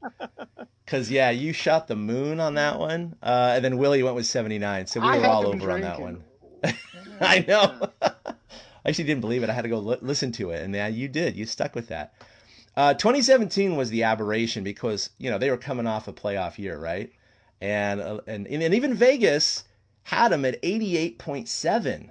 Because, yeah, you shot the moon on that one. And then Willie went with 79. So we I were had all them over on that drinking. one. I know. I actually didn't believe it. I had to go listen to it. And yeah, you did. You stuck with that. 2017 was the aberration because, you know, they were coming off a playoff year, right? And even Vegas had them at 88.7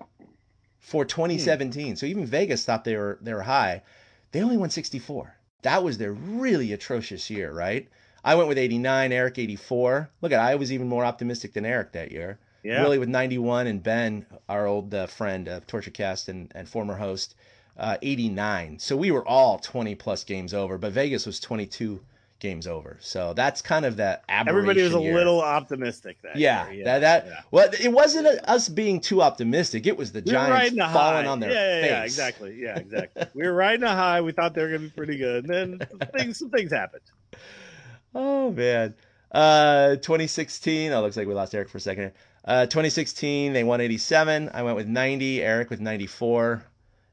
for 2017. So even Vegas thought they were high. They only won 64. That was their really atrocious year, right? I went with 89, Eric 84. Look at, I was even more optimistic than Eric that year. Yeah. Willie with 91, and Ben, our old friend of TortureCast and former host, 89. So we were all 20 plus games over, but Vegas was 22 games over. So that's kind of that aberration. Everybody was a year. little optimistic that year. Yeah. Well, it wasn't us being too optimistic. It was the Giants falling on their face. Yeah, exactly. Yeah, exactly. We were riding a high. We thought they were going to be pretty good. And then some things happened. Oh, man. 2016. Oh, looks like we lost Eric for a second. 2016, they won 87. I went with 90. Eric with 94.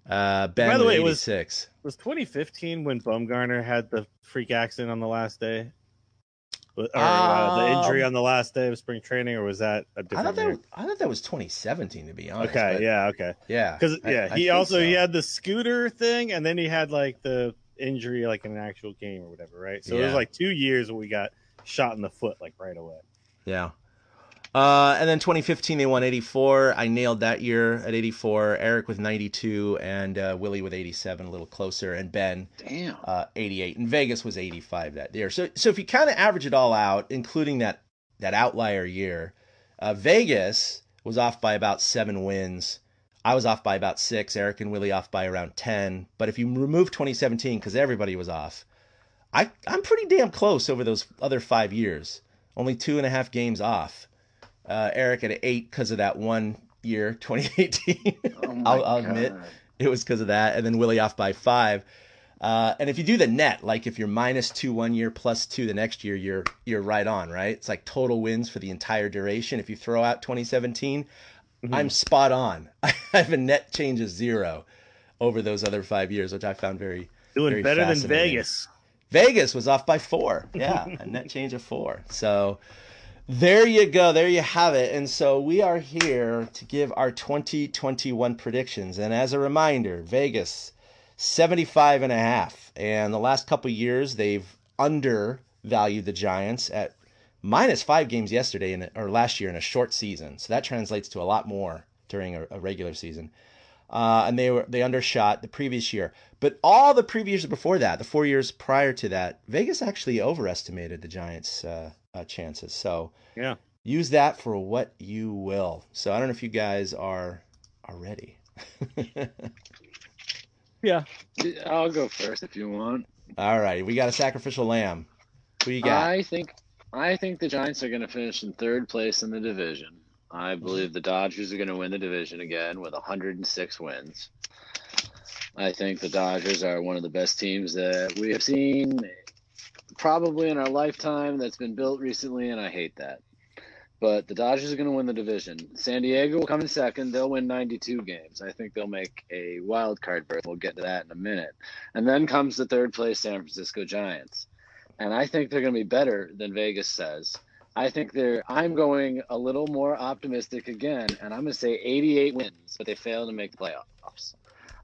Ben By the way, with 86. Was 2015 when Bumgarner had the freak accident on the last day? Or the injury on the last day of spring training, or was that a different year? I thought that was 2017, to be honest. Okay, but yeah, okay. Yeah. Because, he also so. he had the scooter thing, and then he had, like, the injury, like, in an actual game or whatever, right? So it was, like, 2 years when we got shot in the foot, like, right away. Yeah. And then 2015, they won 84. I nailed that year at 84. Eric with 92, and Willie with 87, a little closer, and Ben, 88. And Vegas was 85 that year. So if you kind of average it all out, including that outlier year, Vegas was off by about 7 wins. I was off by about 6. Eric and Willie off by around 10. But if you remove 2017, because everybody was off, I'm pretty damn close over those other 5 years. Only 2.5 games off. Eric at 8 because of that one year, 2018. I'll admit it was because of that. And then Willie off by 5. And if you do the net, like if you're -2 one year, +2 the next year, you're right on, right? It's like total wins for the entire duration. If you throw out 2017, I'm spot on. I have a net change of 0 over those other 5 years, which I found very doing better than Vegas. Vegas was off by 4. Yeah, a net change of 4. So there you go. There you have it. And so we are here to give our 2021 predictions. And as a reminder, Vegas, 75.5. And the last couple of years, they've undervalued the Giants at -5 games last year in a short season. So that translates to a lot more during a regular season. And they undershot the previous year. But all the previous years before that, the 4 years prior to that, Vegas actually overestimated the Giants' chances. So use that for what you will. So I don't know if you guys are ready. Yeah. I'll go first if you want. All right. We got a sacrificial lamb. Who you got? I think the Giants are going to finish in 3rd place in the division. I believe the Dodgers are going to win the division again with 106 wins. I think the Dodgers are one of the best teams that we have seen probably in our lifetime that's been built recently, and I hate that. But the Dodgers are going to win the division. San Diego will come in 2nd. They'll win 92 games. I think they'll make a wild card berth. We'll get to that in a minute. And then comes the 3rd place San Francisco Giants. And I think they're going to be better than Vegas says. I'm going a little more optimistic again, and I'm going to say 88 wins, but they fail to make the playoffs.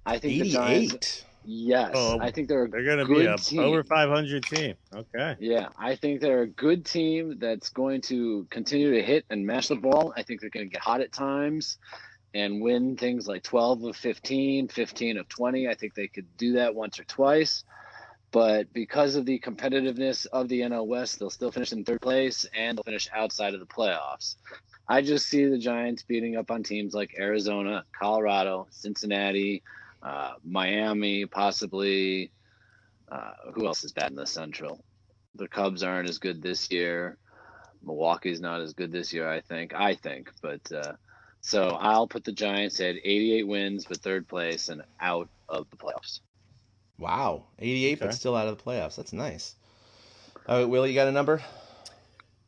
I think 88? The Giants. Yes, I think they're going to be a team. Over 500 team. Okay. Yeah, I think they're a good team that's going to continue to hit and mash the ball. I think they're going to get hot at times and win things like 12 of 15, 15 of 20. I think they could do that once or twice. But because of the competitiveness of the NL West, they'll still finish in 3rd place and they'll finish outside of the playoffs. I just see the Giants beating up on teams like Arizona, Colorado, Cincinnati, Miami, possibly. Who else is bad in the Central? The Cubs aren't as good this year. Milwaukee's not as good this year, I think. But so I'll put the Giants at 88 wins, but 3rd place and out of the playoffs. Wow, 88, but still out of the playoffs. That's nice. Will, you got a number?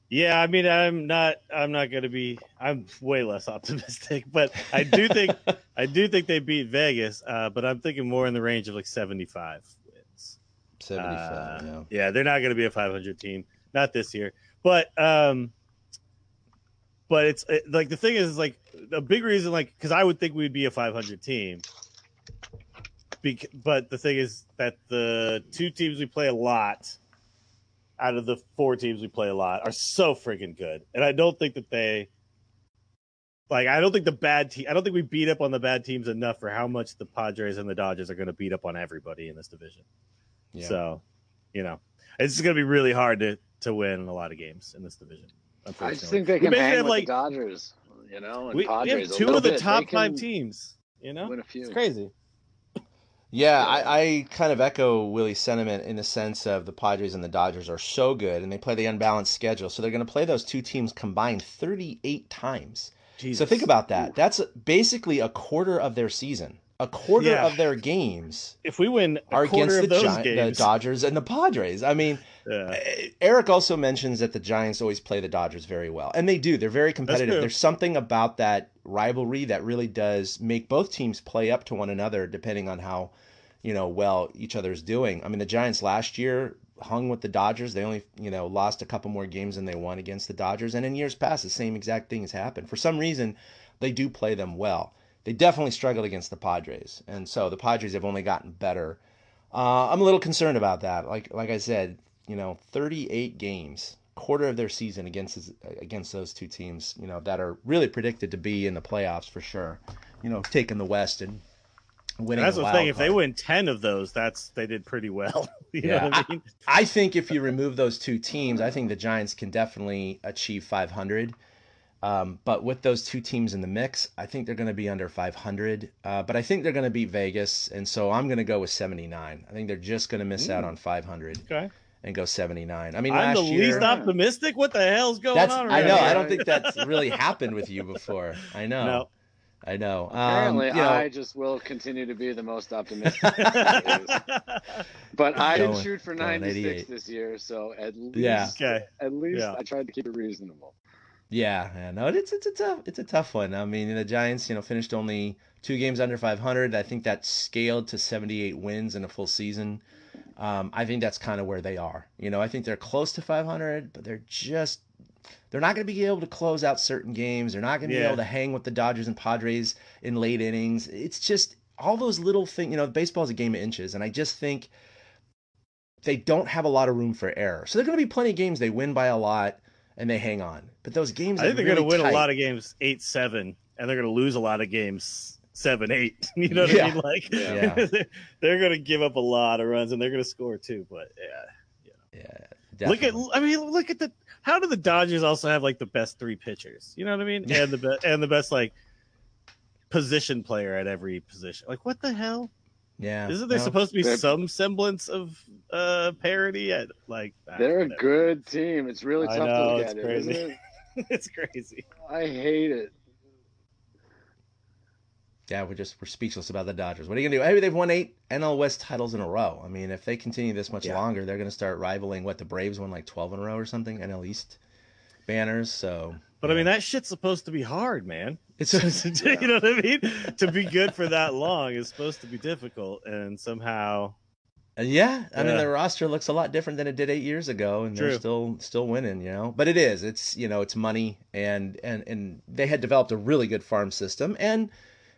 Yeah, I mean, I'm not going to be. I'm way less optimistic, but I do think they beat Vegas. But I'm thinking more in the range of like 75 wins. 75. Yeah, they're not going to be a 500 team, not this year. But it's like the thing is like a big reason, like because I would think we'd be a 500 team. But the thing is that the 2 teams we play a lot, out of the 4 teams we play a lot, are so freaking good. And I don't think that I don't think the bad team. I don't think we beat up on the bad teams enough for how much the Padres and the Dodgers are going to beat up on everybody in this division. Yeah. So, it's going to be really hard to win a lot of games in this division. I just think they can hang with the Dodgers, and Padres. We have 2 of the top 5 teams. Win a few. It's crazy. Yeah, I kind of echo Willie's sentiment in the sense of the Padres and the Dodgers are so good, and they play the unbalanced schedule. So they're going to play those 2 teams combined 38 times. Jesus. So think about that. That's basically a quarter of their season. A quarter of their games if we win are against the Dodgers and the Padres. I mean, Eric also mentions that the Giants always play the Dodgers very well. And they do. They're very competitive. There's something about that rivalry that really does make both teams play up to one another depending on how well each other's doing. I mean, the Giants last year hung with the Dodgers. They only, lost a couple more games than they won against the Dodgers. And in years past, the same exact thing has happened. For some reason, they do play them well. They definitely struggled against the Padres. And so the Padres have only gotten better. I'm a little concerned about that. Like I said, 38 games, quarter of their season against those two teams, that are really predicted to be in the playoffs for sure. Taking the West and winning. That's the the thing. wild If they card. win 10 of those, they did pretty well. You know what I mean? I think if you remove those two teams, I think the Giants can definitely achieve 500. But with those two teams in the mix, I think they're going to be under 500. But I think they're going to beat Vegas, and so I'm going to go with 79. I think they're just going to miss out on 500 Okay. and go 79. I mean, I'm last the year, least optimistic. What the hell's going on? I know. around I here? don't think that's really happened with you before. I know. No. I know. Apparently, I just will continue to be the most optimistic. But I didn't Going- shoot for going 96 88. this year, so at least, Okay. Yeah. I tried to keep it reasonable. Yeah, no, it's a tough one. I mean, the Giants, finished only 2 games under 500. I think that scaled to 78 wins in a full season. I think that's kind of where they are. I think they're close to 500, but they're not going to be able to close out certain games. They're not going to be able to hang with the Dodgers and Padres in late innings. It's just all those little things. Baseball is a game of inches, and I just think they don't have a lot of room for error. So they're going to be plenty of games they win by a lot and they hang on. But those games, I think they're really going to win tight. a lot of games 8-7, and they're going to lose a lot of games 7-8. You know what I mean? Like, they're going to give up a lot of runs, and they're going to score too. But definitely. look at how do the Dodgers also have like the best 3 pitchers? You know what I mean? And the best like position player at every position. Like, what the hell? Yeah. Isn't there supposed to be some semblance of parity at like? They're a good team. It's really tough to look at it, crazy. isn't it? It's crazy. I hate it. Yeah, we're speechless about the Dodgers. What are you gonna do? Maybe they've won 8 NL West titles in a row. I mean, if they continue this much longer, they're gonna start rivaling what the Braves won like 12 in a row or something, NL East banners. So, but I mean, that shit's supposed to be hard, man. It's you know what I mean? To be good for that long is supposed to be difficult, and somehow. I mean, their roster looks a lot different than it did 8 years ago, and they're still winning. But it's money, and they had developed a really good farm system, and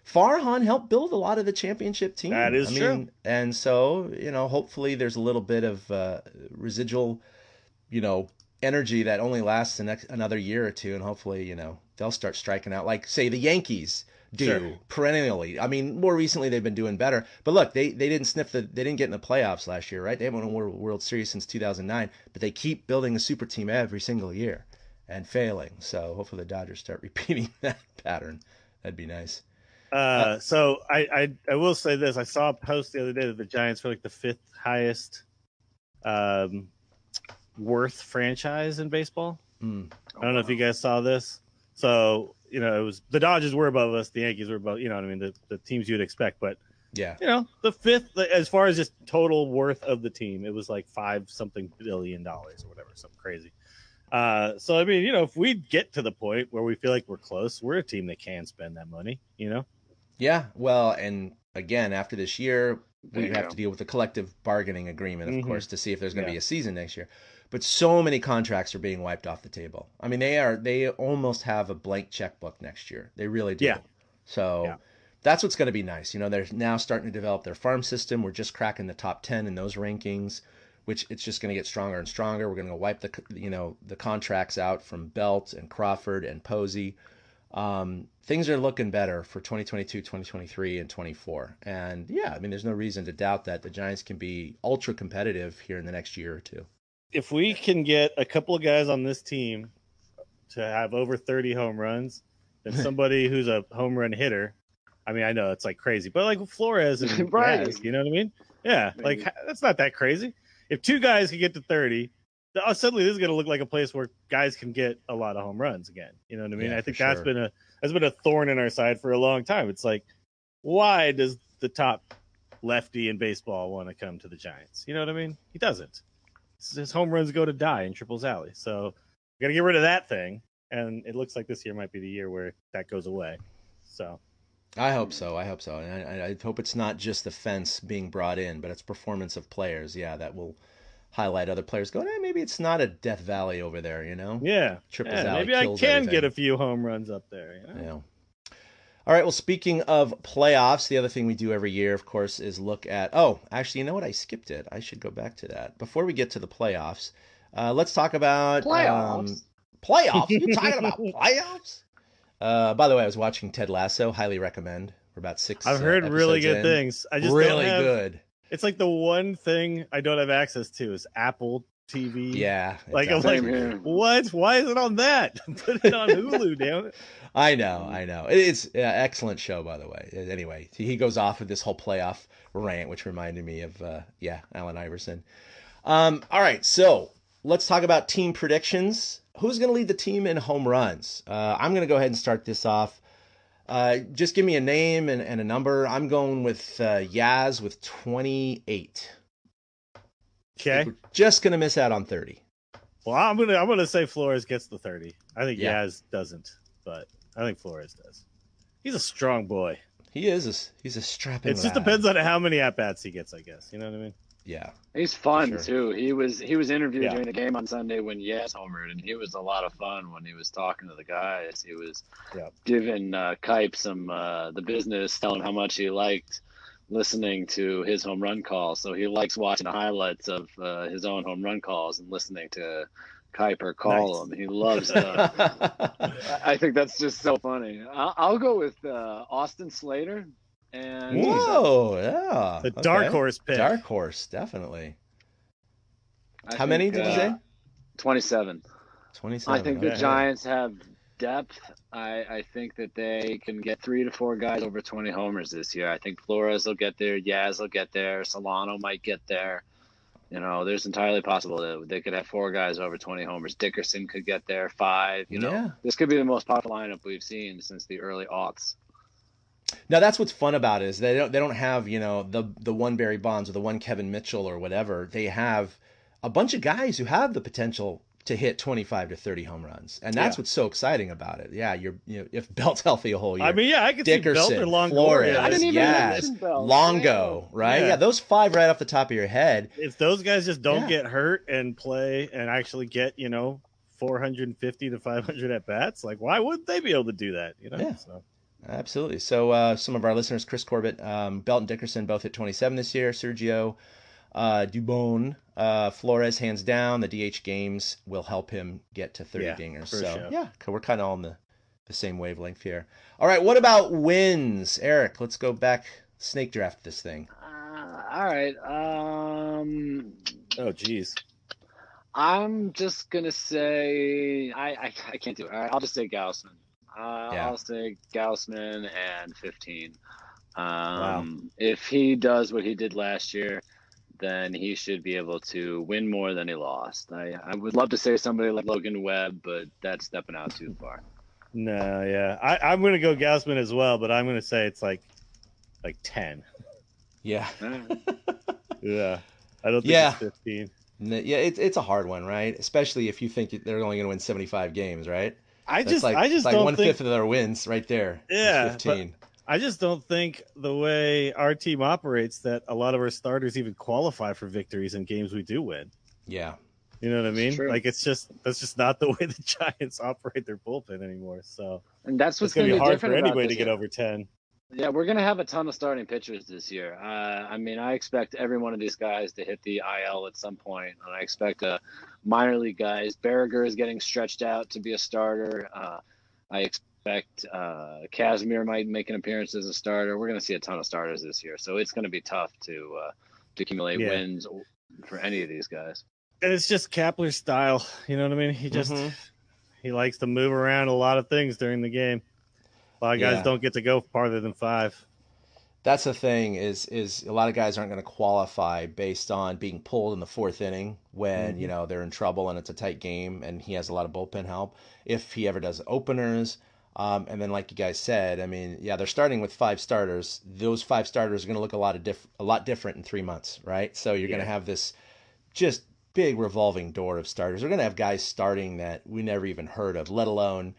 Farhan helped build a lot of the championship team. That is true. And so, hopefully there's a little bit of residual, energy that only lasts another year or two, and hopefully, they'll start striking out like, say, the Yankees do perennially. I mean, more recently they've been doing better. But look, they didn't they didn't get in the playoffs last year, right? They haven't won a World Series since 2009, but they keep building a super team every single year and failing. So hopefully the Dodgers start repeating that pattern. That'd be nice. So I will say this. I saw a post the other day that the Giants were like the 5th highest worth franchise in baseball. I don't know if you guys saw this. So, it was the Dodgers were above us, the Yankees were above, the teams you'd expect. But, the 5th, as far as just total worth of the team, it was like $5-something billion or whatever, something crazy. So, I mean, if we get to the point where we feel like we're close, we're a team that can spend that money, Yeah, well, and again, after this year, we have to deal with the collective bargaining agreement, of course, to see if there's going to be a season next year. But so many contracts are being wiped off the table. I mean, they almost have a blank checkbook next year. They really do. Yeah. So that's what's going to be nice. They're now starting to develop their farm system. We're just cracking the top 10 in those rankings, which it's just going to get stronger and stronger. We're going to wipe the contracts out from Belt and Crawford and Posey. Things are looking better for 2022, 2023, and 24. And I mean, there's no reason to doubt that the Giants can be ultra competitive here in the next year or two. If we can get a couple of guys on this team to have over 30 home runs, then somebody who's a home run hitter, I mean, I know it's like crazy, but like Flores and Diaz, you know what I mean? Yeah, like that's not that crazy. If 2 guys can get to 30, suddenly this is going to look like a place where guys can get a lot of home runs again. You know what I mean? Yeah, I think for that's sure. been a thorn in our side for a long time. It's like, why does the top lefty in baseball want to come to the Giants? You know what I mean? He doesn't. His home runs go to die in Triples Alley. So we got to get rid of that thing. And it looks like this year might be the year where that goes away. So I hope so. I hope so. And I hope it's not just the fence being brought in, but it's performance of players. Yeah, that will highlight other players going, maybe it's not a Death Valley over there, you know? Yeah. Triples Yeah, Alley maybe I kills can everything. get a few home runs up there. You know? Yeah. All right. Well, speaking of playoffs, the other thing we do every year, of course, is look at. Oh, actually, you know what? I skipped it. I should go back to that. Before we get to the playoffs, let's talk about Playoffs? Playoffs? You talking about playoffs? By the way, I was watching Ted Lasso. Highly recommend. We're about 6. I've heard really episodes good in. things. I just really don't have, good. It's like the one thing I don't have access to is Apple TV. Yeah. Like I'm like, what? Why is it on that? Put it on Hulu, damn it. I know. It's an excellent show, by the way. Anyway, he goes off with this whole playoff rant, which reminded me of, Allen Iverson. All right, so let's talk about team predictions. Who's going to lead the team in home runs? I'm going to go ahead and start this off. Just give me a name and a number. I'm going with Yaz with 28. Okay. We're just going to miss out on 30. Well, I'm gonna say Flores gets the 30. I think Yeah. Yaz doesn't, but I think Flores does. He's a strong boy. He is. He's a strapping It just lad. depends on how many at bats he gets, I guess. You know what I mean? Yeah. He's fun Sure. too. He was interviewed Yeah. during the game on Sunday when Yaz homered, and he was a lot of fun when he was talking to the guys. He was giving Kipe some the business, telling how much he liked listening to his home run calls. So he likes watching the highlights of his own home run calls and listening to Kuiper call him. He loves it. I think that's just so funny. I'll go with Austin Slater. And Whoa, yeah. The dark horse pick. Dark horse, definitely. I How many think, did you say? 27. 27. I think the okay. Giants have depth. I think that they can get 3 to 4 guys over 20 homers this year. I think Flores will get there. Yaz will get there. Solano might get there. You know, there's entirely possible that they could have 4 guys over 20 homers. Dickerson could get there, 5. You know, this could be the most powerful lineup we've seen since the early aughts. Now that's what's fun about it is they don't have, you know, the one Barry Bonds or the one Kevin Mitchell or whatever. They have a bunch of guys who have the potential to hit 25 to 30 home runs, and that's what's so exciting about it. Yeah, if Belt's healthy a whole year. I mean, I could Dickerson, see Belt or Longoria. Flores, I didn't even mention Belt. Longo, right? Yeah, those 5 right off the top of your head. If those guys just don't get hurt and play and actually get, 450 to 500 at bats, like why wouldn't they be able to do that? Yeah. So. Absolutely. So some of our listeners, Chris Corbett, Belt and Dickerson both hit 27 this year. Sergio Dubon, Flores, hands down. The DH games will help him get to 30 dingers. So, sure. We're kind of on the same wavelength here. All right, what about wins? Eric, let's go back, snake draft this thing. All right. Oh, geez. I'm just going to say I can't do it. All right, I'll just say Gaussman. I'll say Gaussman and 15. If he does what he did last year, then he should be able to win more than he lost. I would love to say somebody like Logan Webb, but that's stepping out too far. No, yeah. I'm going to go Gaussman as well, but I'm going to say it's like 10. Yeah. Yeah. I don't think it's 15. Yeah, it's a hard one, right? Especially if you think they're only going to win 75 games, right? I just like don't think 1/5 of their wins right there. Yeah, 15. I just don't think the way our team operates that a lot of our starters even qualify for victories in games we do win. Yeah. You know what I mean? True. Like that's just not the way the Giants operate their bullpen anymore. So And that's what's it's going to be hard for different about anybody this to get year. over 10. Yeah, we're going to have a ton of starting pitchers this year. I expect every one of these guys to hit the IL at some point, and I expect minor league guys. Berger is getting stretched out to be a starter. I expect Casimir might make an appearance as a starter. We're going to see a ton of starters this year, so it's going to be tough to accumulate wins for any of these guys. And it's just Kapler's style. You know what I mean? He just he likes to move around a lot of things during the game. A lot of guys don't get to go farther than 5. That's the thing is a lot of guys aren't going to qualify based on being pulled in the 4th inning when, they're in trouble and it's a tight game and he has a lot of bullpen help. If he ever does openers, and then like you guys said, I mean, they're starting with 5 starters. Those 5 starters are going to look a lot different in 3 months, right? So you're going to have this just big revolving door of starters. We're going to have guys starting that we never even heard of, let alone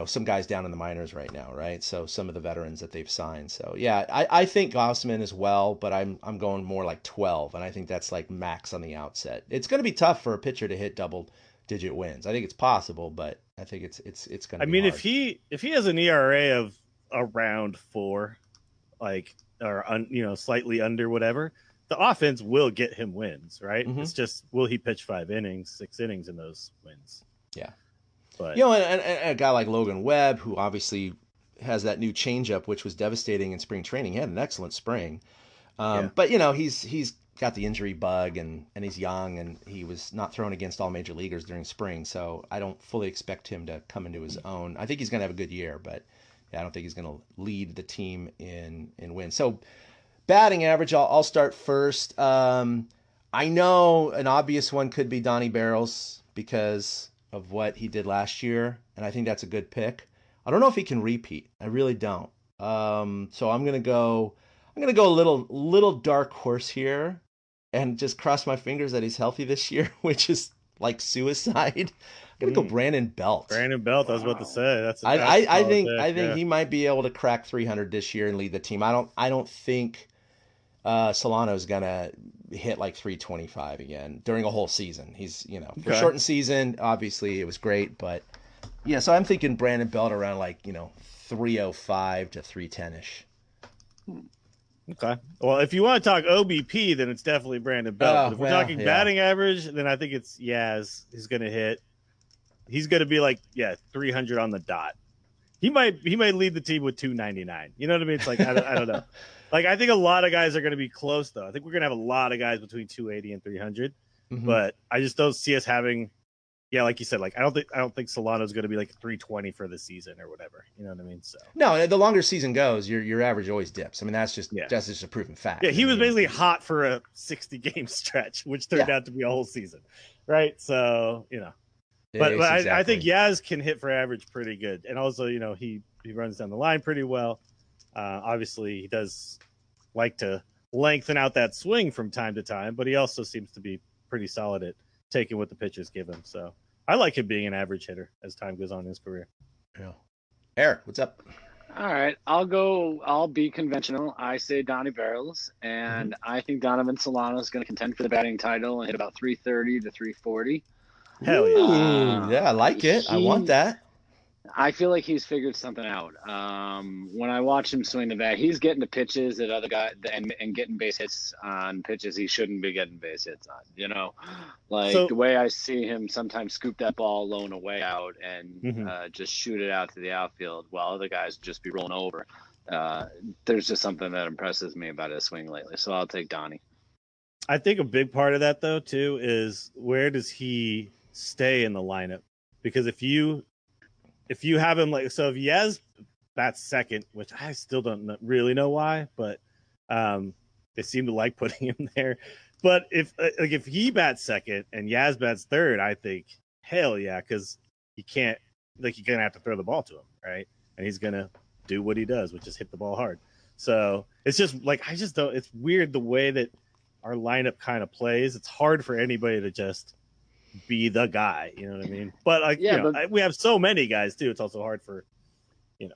some guys down in the minors right now, right? So some of the veterans that they've signed. So yeah, I think Gaussman as well, but I'm going more like 12, and I think that's like max on the outset. It's going to be tough for a pitcher to hit double-digit wins. I think it's possible, but I think it's going to be hard. if he has an ERA of around 4, like slightly under whatever, the offense will get him wins, right? Mm-hmm. It's just, will he pitch 5 innings, 6 innings in those wins? Yeah. But and a guy like Logan Webb, who obviously has that new changeup, which was devastating in spring training. He had an excellent spring. But, he's got the injury bug, and he's young, and he was not thrown against all major leaguers during spring. So I don't fully expect him to come into his own. I think he's going to have a good year, but I don't think he's going to lead the team in wins. So batting average, I'll start first. I know an obvious one could be Donnie Barrels because of what he did last year, and I think that's a good pick. I don't know if he can repeat. I really don't. So I'm gonna go a little dark horse here, and just cross my fingers that he's healthy this year, which is like suicide. I'm gonna go Brandon Belt. Brandon Belt, I was about to say. I think he might be able to crack 300 this year and lead the team. I don't think Solano's gonna hit like 325 again during a whole season. He's for a shortened season, obviously it was great, but yeah. So I'm thinking Brandon Belt around 305 to 310ish. Okay. Well, if you want to talk OBP, then it's definitely Brandon Belt. If we're talking batting average, then I think it's Yaz. He's going to hit. He's going to be 300 on the dot. He might lead the team with 299. You know what I mean? It's like I don't know. I think a lot of guys are going to be close though. I think we're going to have a lot of guys between 280 and 300. Mm-hmm. But I just don't see us having. Yeah, like you said, I don't think Solano's going to be 320 for the season or whatever. You know what I mean? So no, the longer season goes, your average always dips. I mean, that's just a proven fact. Yeah, he was basically hot for a 60 game stretch, which turned out to be a whole season, right? So but exactly. I think Yaz can hit for average pretty good, and also he runs down the line pretty well. Obviously, he does like to lengthen out that swing from time to time, but he also seems to be pretty solid at taking what the pitchers give him. So I like him being an average hitter as time goes on in his career. Yeah. Eric, what's up? All right. I'll be conventional. I say Donnie Barrels, and I think Donovan Solano is going to contend for the batting title and hit about 330 to 340. Hell yeah. Yeah, I like it. I want that. I feel like he's figured something out. When I watch him swing the bat, he's getting to pitches that other guys and getting base hits on pitches he shouldn't be getting base hits on. The way I see him sometimes scoop that ball low and away out and just shoot it out to the outfield while other guys just be rolling over. There's just something that impresses me about his swing lately. So I'll take Donnie. I think a big part of that though too is where does he stay in the lineup? Because if you have him if Yaz bats second, which I still don't really know why, but they seem to like putting him there. But if he bats second and Yaz bats third, I think hell yeah, because you can't you're gonna have to throw the ball to him, right? And he's gonna do what he does, which is hit the ball hard. So it's just I just don't. It's weird the way that our lineup kind of plays. It's hard for anybody to just be the guy, you know what I mean? But we have so many guys too. It's also hard for you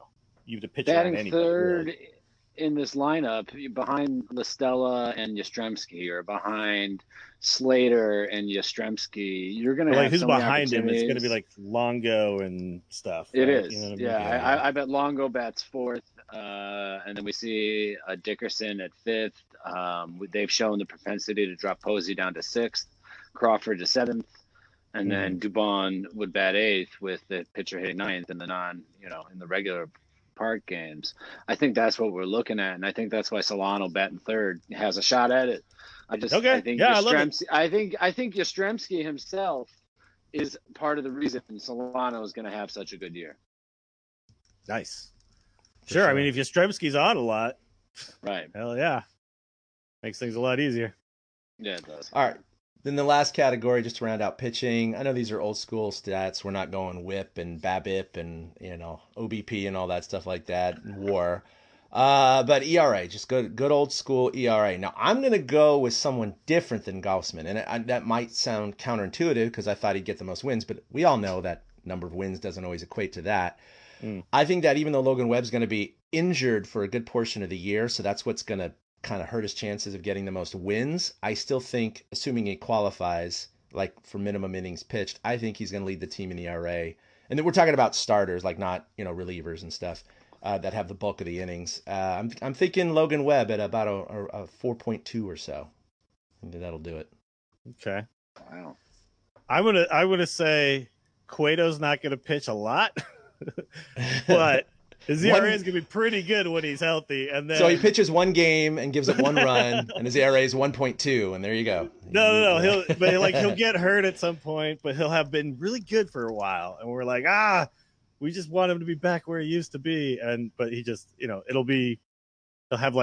to pitch batting around anybody. Third really. In this lineup behind LaStella and Yastrzemski, or behind Slater and Yastrzemski, you're gonna have who's so behind him. It's gonna be Longo and stuff. It right? is, you know what I mean? yeah. I bet Longo bats fourth, and then we see a Dickerson at fifth. They've shown the propensity to drop Posey down to sixth, Crawford to seventh. And then Dubon would bat eighth with the pitcher hitting ninth in the in the regular park games. I think that's what we're looking at, and I think that's why Solano batting third has a shot at it. I think Yastrzemski himself is part of the reason Solano is going to have such a good year. Nice. Sure. I mean, if Yastrzemski's on a lot, right? Hell yeah, makes things a lot easier. Yeah, it does. All right. Then the last category, just to round out pitching. I know these are old school stats. We're not going whip and BABIP and OBP and all that stuff like that, and WAR. But ERA, just good old school ERA. Now I'm gonna go with someone different than Gaussman, and that might sound counterintuitive because I thought he'd get the most wins, but we all know that number of wins doesn't always equate to that. I think that even though Logan Webb's going to be injured for a good portion of the year, so that's what's going to kind of hurt his chances of getting the most wins, I still think, assuming he qualifies, like for minimum innings pitched, I think he's going to lead the team in ERA. And then we're talking about starters, like not, relievers and stuff that have the bulk of the innings. I'm thinking Logan Webb at about a 4.2 or so. I think that'll do it. Okay. Wow. I'm gonna say Cueto's not gonna pitch a lot, but his ERA is gonna be pretty good when he's healthy. And then so he pitches one game and gives up one run, and his ERA is 1.2, and there you go. No, he'll get hurt at some point, but he'll have been really good for a while, and we're like, we just want him to be back where he used to be, but he just, he'll have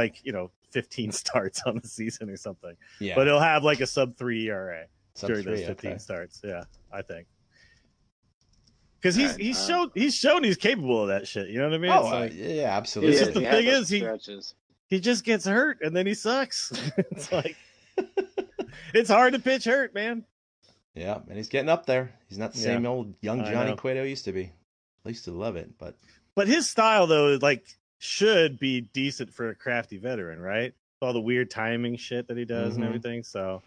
15 starts on the season or something. Yeah. But he'll have like a sub-3 ERA during those 15 starts. Yeah, I think. Because he's shown he's capable of that shit. You know what I mean? Oh, yeah, absolutely. It's just the thing is he just gets hurt and then he sucks. It's like it's hard to pitch hurt, man. Yeah, and he's getting up there. He's not the same old young Johnny Cueto used to be. I used to love it, but his style though, should be decent for a crafty veteran, right? All the weird timing shit that he does and everything. So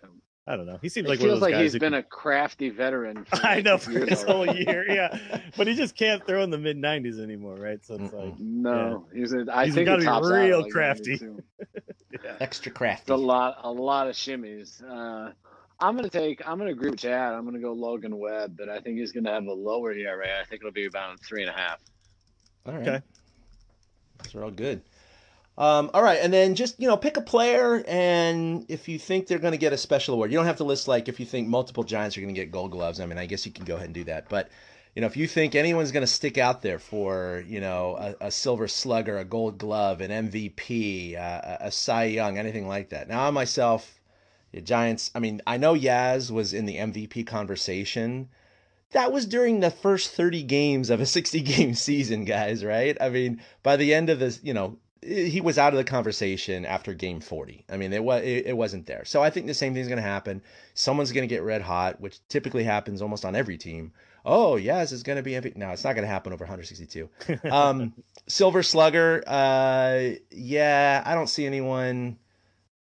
I don't know. He seems like one of those guys. He's been a crafty veteran. I know for his whole year, yeah. But he just can't throw in the mid 90s anymore, right? So it's he's got to be real crafty. Extra crafty. A lot of shimmies. I'm gonna agree with Chad. I'm gonna go Logan Webb, but I think he's gonna have a lower ERA. I think it'll be about 3.5. All right. Okay. Those are all good. All right, and then just, pick a player, and if you think they're going to get a special award, you don't have to list, if you think multiple Giants are going to get Gold Gloves. I mean, I guess you can go ahead and do that. But, if you think anyone's going to stick out there for, a Silver Slugger, a Gold Glove, an MVP, a Cy Young, anything like that. Now, I myself, the Giants, I know Yaz was in the MVP conversation. That was during the first 30 games of a 60-game season, guys, right? By the end of this, he was out of the conversation after game 40. It wasn't there. So I think the same thing's going to happen. Someone's going to get red hot, which typically happens almost on every team. Oh, yes, it's going to be MVP. No, it's not going to happen over 162. Silver Slugger, I don't see anyone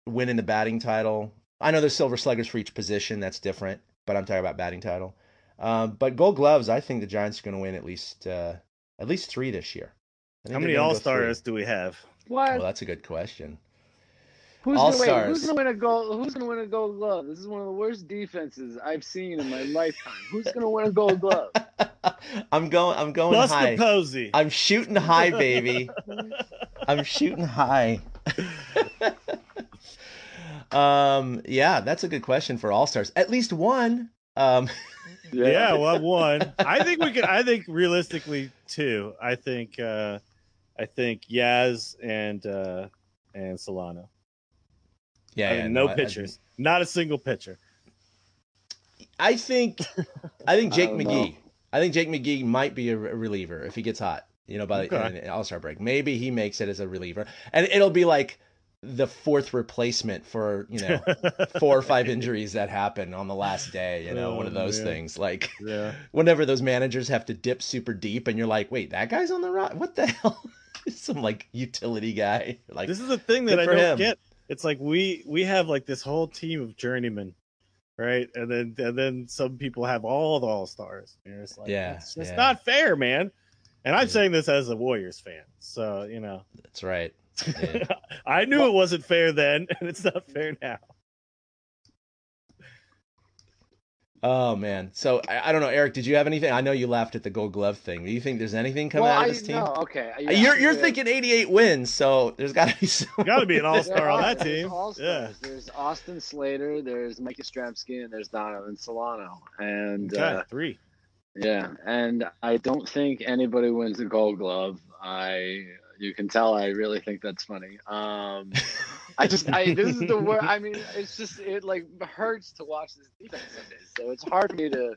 winning the batting title. I know there's Silver Sluggers for each position. That's different, but I'm talking about batting title. But Gold Gloves, I think the Giants are going to win at least 3 this year. How many All-Stars do we have? What? Well, that's a good question. Who's gonna win a Gold Glove? This is one of the worst defenses I've seen in my lifetime. Who's gonna win a Gold Glove? I'm going Buster high. Posey. I'm shooting high, baby. I'm shooting high. That's a good question for All-Stars. At least one. Yeah, we'll have one. I think realistically 2. I think Yaz and Solano. No pitchers. Not a single pitcher. I think Jake McGee. I think Jake McGee might be a reliever if he gets hot, by the All-Star break. Maybe he makes it as a reliever. And it'll be like the 4th replacement for, 4 or 5 injuries that happen on the last day, one of those things. Whenever those managers have to dip super deep and you're like, wait, that guy's on the rock? What the hell? Some utility guy. This is the thing that I don't get. It's like we have this whole team of journeymen, right? And then some people have all the All-Stars. It's it's not fair, man. And I'm saying this as a Warriors fan, so That's right. Yeah. I knew it wasn't fair then, and it's not fair now. Oh man! So I don't know, Eric. Did you have anything? I know you laughed at the Gold Glove thing. Do you think there's anything coming out of this team? No, okay. Yeah, you're thinking 88 wins, so there's got to be some. Got to be an All-Star on that team. Yeah. There's Austin Slater, there's Mike Yastrzemski, and there's Donovan Solano, and 3. Yeah, and I don't think anybody wins the Gold Glove. You can tell I really think that's funny. This is the word. It hurts to watch this defense some days. So it's hard for me to,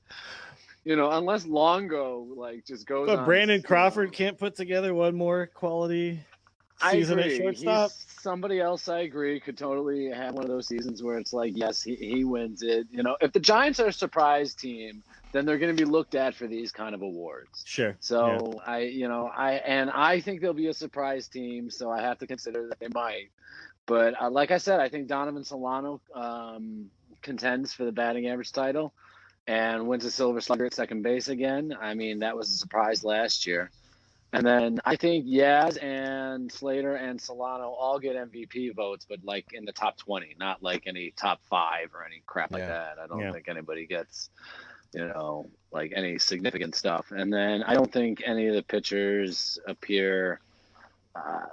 unless Longo just goes. But on Brandon Crawford can't put together one more quality season at agree. shortstop. Somebody else, I agree, could totally have one of those seasons where it's like, yes, he wins it. If the Giants are a surprise team, then they're going to be looked at for these kind of awards. Sure. So I think they'll be a surprise team. So I have to consider that they might. But like I said, I think Donovan Solano contends for the batting average title and wins a Silver Slugger at second base again. I mean, that was a surprise last year. And then I think Yaz and Slater and Solano all get MVP votes, but like in the top 20, not like any top 5 or any crap like that. I don't think anybody gets, like any significant stuff. And then I don't think any of the pitchers appear.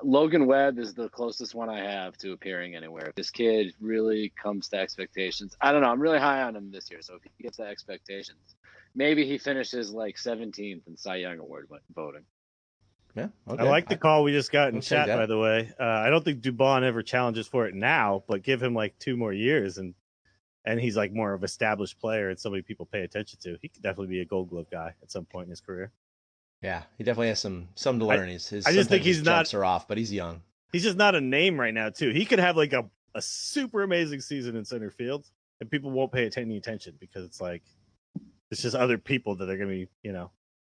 Logan Webb is the closest one I have to appearing anywhere. If this kid really comes to expectations, I don't know. I'm really high on him this year. So if he gets to expectations, maybe he finishes like 17th in Cy Young Award voting. Yeah, okay. I like the call we just got in chat, that. by the way. I don't think Dubon ever challenges for it now, but give him like 2 more years, and he's like more of an established player and somebody people pay attention to. He could definitely be a Gold Glove guy at some point in his career. Yeah, he definitely has some to learn. I just think he's not. Are off, but he's young. He's just not a name right now, too. He could have like a super amazing season in center field, and people won't pay any attention because it's like it's just other people that are going to be,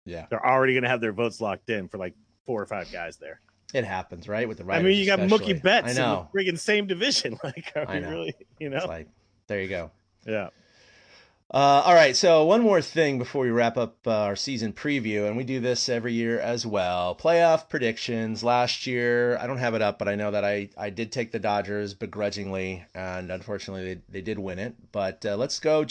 they're already going to have their votes locked in for like 4 or 5 guys there. It happens, right? With the writers. I mean, you got especially. Mookie Betts I in know. the friggin' same division. Like, I know. Really, It's like, there you go. Yeah. All right, so one more thing before we wrap up our season preview, and we do this every year as well. Playoff predictions. Last year, I don't have it up, but I know that I did take the Dodgers begrudgingly, and unfortunately they did win it. But let's go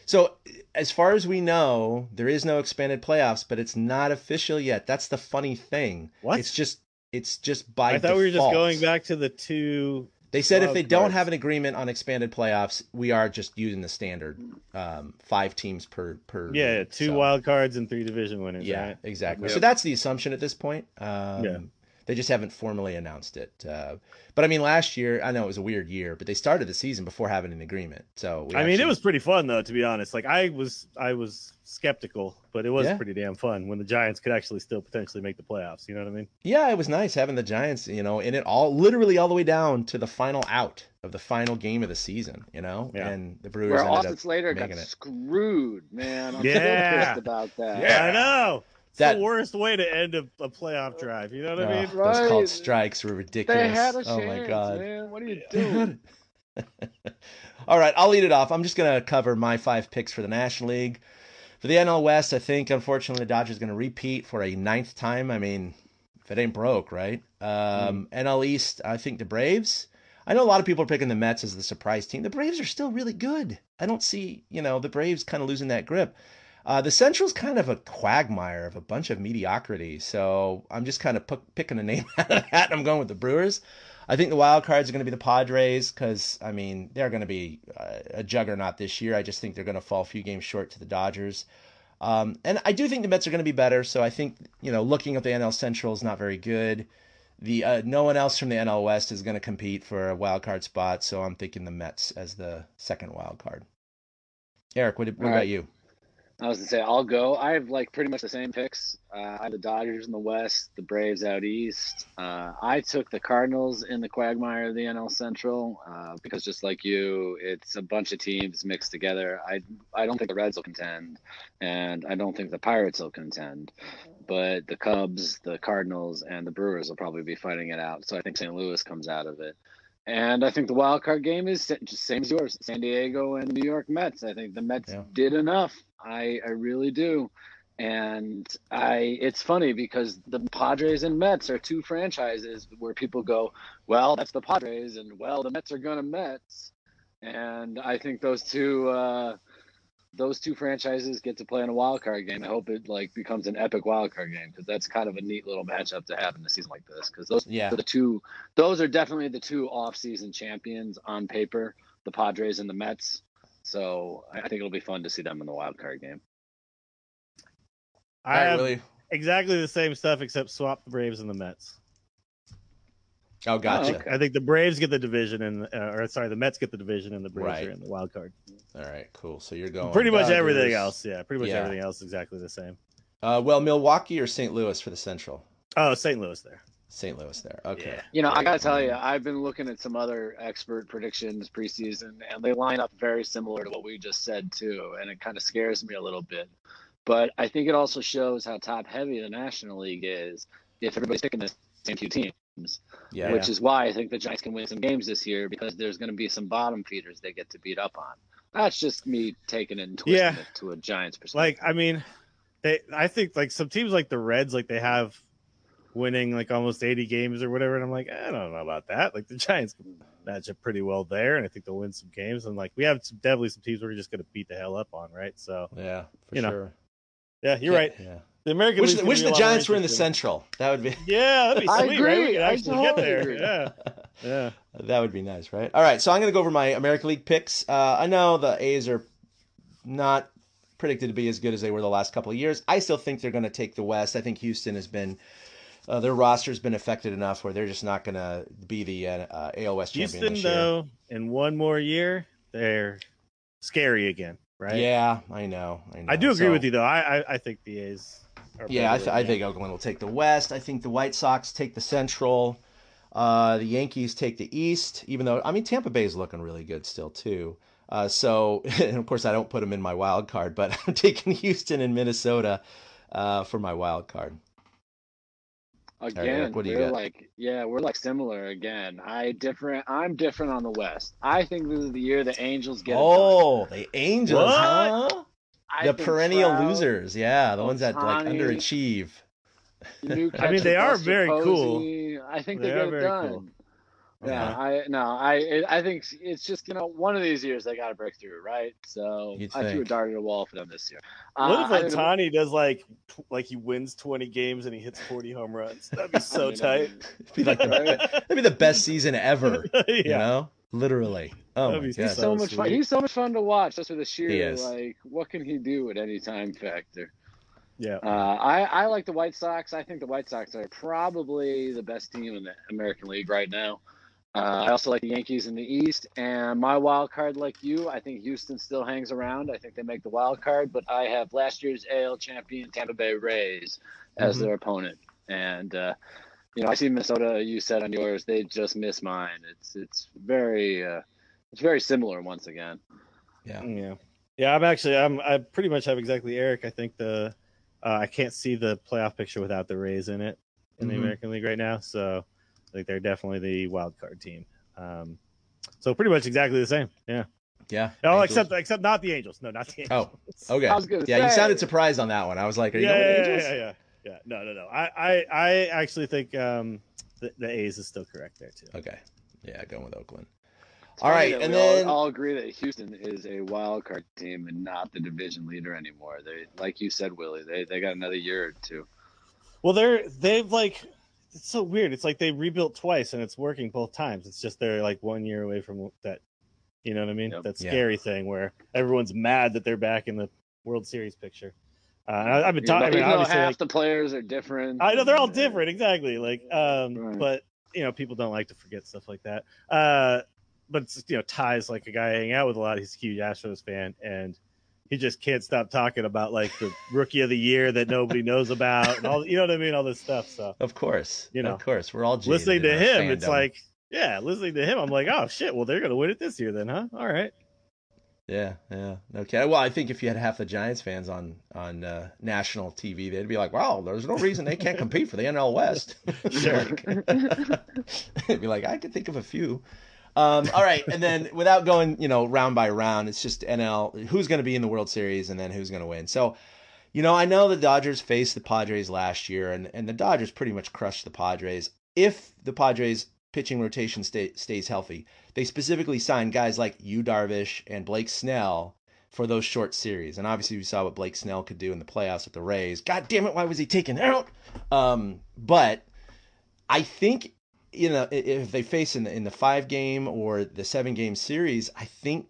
so as far as we know, there is no expanded playoffs, but it's not official yet. That's the funny thing. What? It's just by I thought default. we were just going back to the 2. They said if they don't cards. have an agreement on expanded playoffs, we are just using the standard 5 teams per. Yeah, league, 2 so. wild cards and 3 division winners. Yeah, right? exactly. Yep. So that's the assumption at this point. They just haven't formally announced it. But I mean, last year, I know it was a weird year, but they started the season before having an agreement. So it was pretty fun though, to be honest. Like I was skeptical, but it was pretty damn fun when the Giants could actually still potentially make the playoffs. You know what I mean? Yeah, it was nice having the Giants, in it literally all the way down to the final out of the final game of the season, and the Brewers Where ended Austin up Slater got making it. screwed, man. I'm so pissed about that. Yeah, I know. It's That- the worst way to end a playoff drive. You know what I mean? Those called strikes were ridiculous. They had a chance, oh my god, man. What are you doing? All right, I'll lead it off. I'm just going to cover my 5 picks for the National League. For the NL West, I think, unfortunately, the Dodgers are going to repeat for a 9th time. I mean, if it ain't broke, right? NL East, I think the Braves. I know a lot of people are picking the Mets as the surprise team. The Braves are still really good. I don't see, the Braves kind of losing that grip. The Central's kind of a quagmire of a bunch of mediocrity, so I'm just kind of picking a name out of the hat, and I'm going with the Brewers. I think the wild cards are going to be the Padres because, I mean, they're going to be a juggernaut this year. I just think they're going to fall a few games short to the Dodgers. And I do think the Mets are going to be better, so I think, looking at the NL Central is not very good. No one else from the NL West is going to compete for a wild card spot, so I'm thinking the Mets as the second wild card. Eric, what about you? I was going to say, I'll go. I have pretty much the same picks. I have the Dodgers in the West, the Braves out East. I took the Cardinals in the quagmire of the NL Central because just like you, it's a bunch of teams mixed together. I don't think the Reds will contend, and I don't think the Pirates will contend. But the Cubs, the Cardinals, and the Brewers will probably be fighting it out. So I think St. Louis comes out of it. And I think the wild card game is just same as yours, San Diego and the New York Mets. I think the Mets did enough. I really do. And it's funny because the Padres and Mets are 2 franchises where people go, well, that's the Padres, and well, the Mets are going to Mets. And I think those two franchises get to play in a wild card game. I hope it becomes an epic wild card game because that's kind of a neat little matchup to have in a season like this. Because those are definitely the 2 off-season champions on paper, the Padres and the Mets. So I think it'll be fun to see them in the wild card game. I have exactly the same stuff except swap the Braves and the Mets. Oh, gotcha. Okay. I think the Braves get the division, the Mets get the division, and the Braves are in the wild card. All right, cool. So you're going pretty much Dodgers. everything else. Yeah, pretty much everything else exactly the same. Well, Milwaukee or St. Louis for the Central? Oh, St. Louis there. St. Louis there. Okay. Yeah. You know, I Great. gotta tell you, I've been looking at some other expert predictions preseason, and they line up very similar to what we just said too, and it kind of scares me a little bit. But I think it also shows how top heavy the National League is if everybody's picking the same few teams. Yeah. Which is why I think the Giants can win some games this year, because there's going to be some bottom feeders they get to beat up on. That's just me taking it and twisting it to a Giants perspective. Like, I mean, I think like some teams like the Reds, like they have winning like almost 80 games or whatever, and I'm like, I don't know about that. Like the Giants match up pretty well there, and I think they'll win some games. And like we have definitely some teams we're just going to beat the hell up on, right? So yeah, for you know. sure. Yeah, you're right. Yeah. The American Wish League's the Giants were in the Central. That would be. Yeah, that'd be I sweet, agree. right? We could I actually totally get there. agree. Yeah. That would be nice, right? All right, so I'm going to go over my American League picks. I know the A's are not predicted to be as good as they were the last couple of years. I still think they're going to take the West. I think Houston has been, their roster's been affected enough where they're just not going to be the AL West champion Houston, this year. though, in one more year, they're scary again, right? Yeah, I know. I do agree with you, though. I think the A's are Yeah, better I think Oakland will take the West. I think the White Sox take the Central. The Yankees take the East, even though, I mean, Tampa Bay is looking really good still, too. So, and of course, I don't put them in my wild card, but I'm taking Houston and Minnesota for my wild card. Again, Eric, what do you got? We're like similar again. I'm different on the West. I think this is the year the Angels get it done. The Angels, What? huh? I The think perennial Trout, losers, yeah, the ones that like Ohtani, underachieve. new I mean, catcher they are Buster very Posey. I think they They get are it very done. cool. Yeah, I think it's just one of these years they got to break through, right? So You'd I threw a think. dart at a wall for them this year. What if I think Ohtani does like he wins 20 games and he hits 40 home runs? That'd be so tight. It'd be like that'd be the best season ever. Yeah. You know, literally. Oh That'd my be god. He's so much fun. sweet. He's so much fun to watch. Just for the He sheer is. like, what can he do at any time factor? Yeah. I like the White Sox. I think the White Sox are probably the best team in the American League right now. I also like the Yankees in the East, and my wild card, like you, I think Houston still hangs around. I think they make the wild card, but I have last year's AL champion Tampa Bay Rays as their opponent. And I see Minnesota. You said on yours, they just missed mine. It's very similar once again. Yeah. I pretty much have exactly Eric. I think I can't see the playoff picture without the Rays in it in the American League right now. So I think they're definitely the wild card team. So pretty much exactly the same. Yeah. Yeah. Oh, Angels. except not the Angels. No, not the Angels. Oh, okay. I was gonna Yeah, you say. sounded surprised on that one. I was like, are you going Angels? Yeah. No. I actually think the A's is still correct there too. Okay. Yeah, going with Oakland. It's All funny right, that and we then all agree that Houston is a wild card team and not the division leader anymore. They, like you said, Willie, they got another year or two. Well, they've like, it's so weird. It's like they rebuilt twice and it's working both times. It's just they're like 1 year away from that. You know what I mean? Yep. That scary thing where everyone's mad that they're back in the World Series picture. I've been talking. Even though Obviously, half like, the players are different. I know they're all different, exactly. Like, Right. but people don't like to forget stuff like that. But it's, Ty's like a guy I hang out with a lot. He's a huge Astros fan, and he just can't stop talking about like the rookie of the year that nobody knows about, and all, you know what I mean, all this stuff. So Of course. You know, Of course. We're all jaded listening to in our him, it's fandom. like, listening to him, I'm like, oh shit, well they're gonna win it this year then, huh? All right. Yeah. Okay. Well, I think if you had half the Giants fans on national TV, they'd be like, "Wow, there's no reason they can't compete for the NL West." Sure. They'd be like, "I could think of a few." All right, and then without going, round by round, it's just NL who's going to be in the World Series and then who's going to win. So, I know the Dodgers faced the Padres last year, and the Dodgers pretty much crushed the Padres. If the Padres pitching rotation stays healthy, they specifically signed guys like Yu Darvish and Blake Snell for those short series. And obviously we saw what Blake Snell could do in the playoffs with the Rays. God damn it, why was he taken out? But I think, if they face in the 5-game or the 7-game series, I think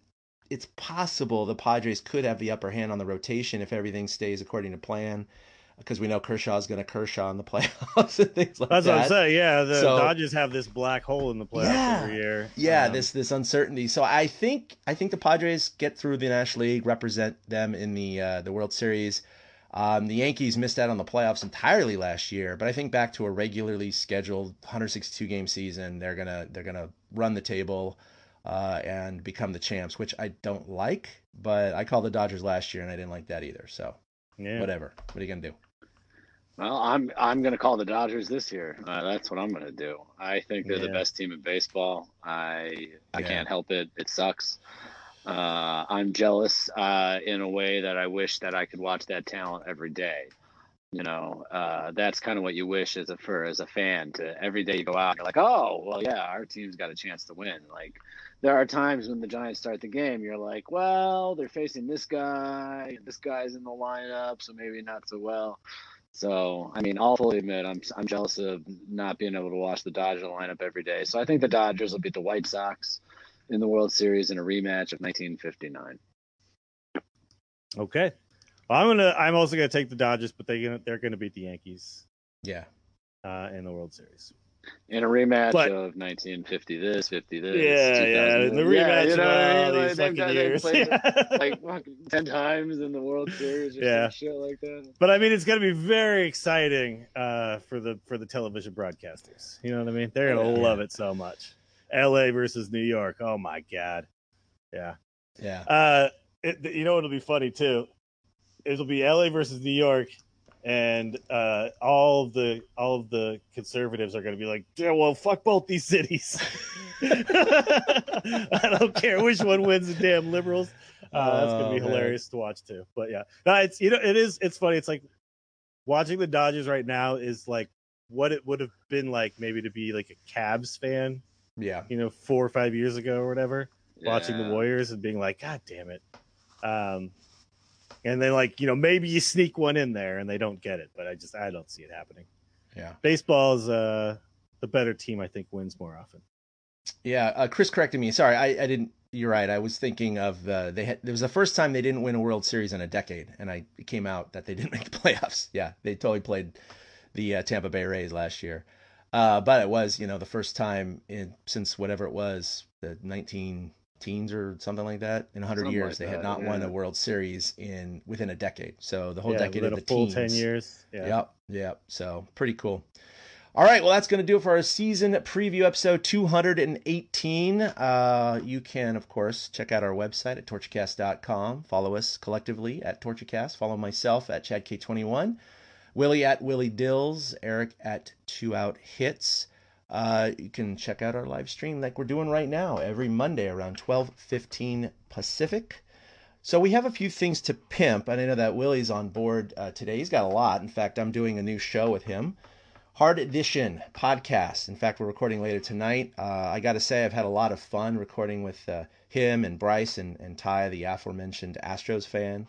it's possible the Padres could have the upper hand on the rotation if everything stays according to plan. Because we know Kershaw is going to Kershaw in the playoffs and things like that. That's what I'm saying. Yeah, the So- Dodgers have this black hole in the playoffs every year. Yeah, this uncertainty. So I think the Padres get through the National League, represent them in the World Series. The Yankees missed out on the playoffs entirely last year, but I think back to a regularly scheduled 162 game season, they're gonna run the table and become the champs, which I don't like. But I called the Dodgers last year, and I didn't like that either. So whatever. What are you gonna do? Well, I'm going to call the Dodgers this year. That's what I'm going to do. I think they're the best team in baseball. I can't help it. It sucks. I'm jealous in a way that I wish that I could watch that talent every day. That's kind of what you wish as a fan, to every day you go out and you're like, oh, well, yeah, our team's got a chance to win. Like, there are times when the Giants start the game, you're like, well, they're facing this guy. This guy's in the lineup, so maybe not so well. So, I mean, I'll fully admit I'm jealous of not being able to watch the Dodgers lineup every day. So I think the Dodgers will beat the White Sox in the World Series in a rematch of 1959. Okay. Well, I'm also gonna take the Dodgers, but they're gonna beat the Yankees. Yeah. In the World Series. In a rematch of 1950 this, 50 this. Yeah, the rematch. You know what I mean? These fucking years. Like 10 times in the World Series or some shit like that. But I mean, it's gonna be very exciting for the television broadcasters. You know what I mean? They're gonna love it so much. LA versus New York. Oh my god. Yeah. Yeah. You know what'll be funny too? It'll be LA versus New York. And all of the conservatives are going to be like, yeah, well, fuck both these cities. I don't care which one wins, the damn liberals. That's going to be hilarious to watch too. But yeah, no, it's funny. It's like watching the Dodgers right now is like what it would have been like maybe to be like a Cavs fan. Yeah. 4 or 5 years ago or whatever, watching the Warriors and being like, God damn it. And then, maybe you sneak one in there and they don't get it, but I don't see it happening. Yeah. Baseball is the better team, I think, wins more often. Yeah. Chris corrected me. Sorry, I didn't. You're right. I was thinking of it was the first time they didn't win a World Series in a decade, and it came out that they didn't make the playoffs. Yeah, they totally played the Tampa Bay Rays last year, but it was the first time since whatever it was, the 19 teens or something like that, in 100 Something years like they that, had not won a World Series within a decade. So the whole decade of the full teens. 10 years. Yeah. Yep. So pretty cool. All right, well, that's going to do it for our season preview episode 218. You can, of course, check out our website at TortureCast.com. Follow us collectively at TortureCast. Follow myself at ChadK21. Willie at Willie Dills. Eric at 2OutHits. You can check out our live stream like we're doing right now every Monday around 12:15 Pacific. So we have a few things to pimp, and I know that Willie's on board today. He's got a lot. In fact, I'm doing a new show with him, Hard Edition Podcast. In fact, we're recording later tonight. I got to say, I've had a lot of fun recording with him and Bryce and Ty, the aforementioned Astros fan.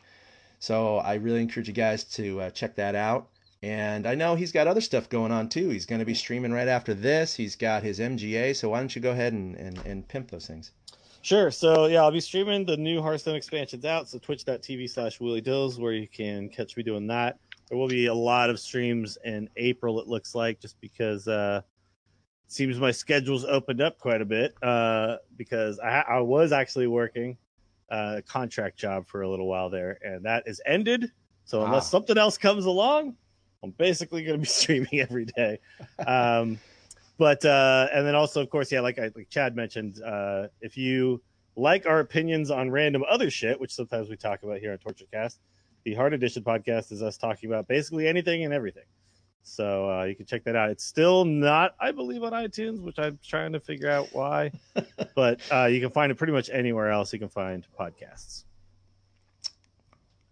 So I really encourage you guys to check that out. And I know he's got other stuff going on too. He's going to be streaming right after this. He's got his MGA. So why don't you go ahead and pimp those things? Sure. So yeah, I'll be streaming the new Hearthstone expansions out. So twitch.tv/Willie Dills, where you can catch me doing that. There will be a lot of streams in April, it looks like, just because it seems my schedule's opened up quite a bit because I was actually working a contract job for a little while there, and that is ended. So unless something else comes along, I'm basically going to be streaming every day. And then also, of course, like Chad mentioned, if you like our opinions on random other shit, which sometimes we talk about here on TortureCast, the Hard Edition podcast is us talking about basically anything and everything. So you can check that out. It's still not, I believe, on iTunes, which I'm trying to figure out why. But you can find it pretty much anywhere else you can find podcasts.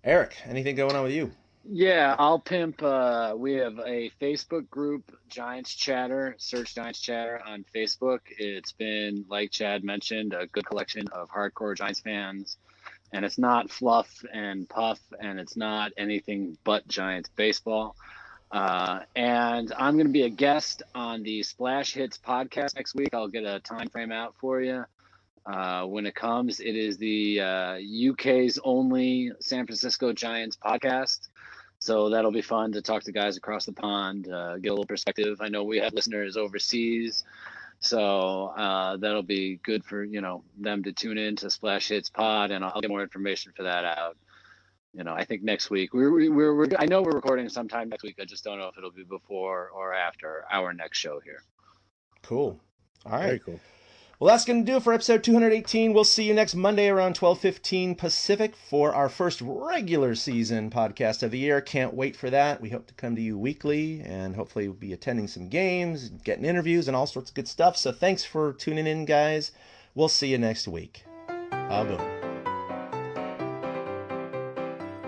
Eric, anything going on with you? Yeah, I'll pimp. We have a Facebook group, Giants Chatter. Search Giants Chatter on Facebook. It's been, like Chad mentioned, a good collection of hardcore Giants fans. And it's not fluff and puff, and it's not anything but Giants baseball. And I'm going to be a guest on the Splash Hits podcast next week. I'll get a time frame out for you. When it comes, it is the UK's only San Francisco Giants podcast. So that'll be fun to talk to guys across the pond, get a little perspective. I know we have listeners overseas, so that'll be good for them to tune in to Splash Hits Pod, and I'll get more information for that out. I think next week I know we're recording sometime next week. I just don't know if it'll be before or after our next show here. Cool. All right. Very cool. Well, that's going to do it for episode 218. We'll see you next Monday around 12:15 Pacific for our first regular season podcast of the year. Can't wait for that. We hope to come to you weekly and hopefully we'll be attending some games, getting interviews, and all sorts of good stuff. So thanks for tuning in, guys. We'll see you next week. Boom.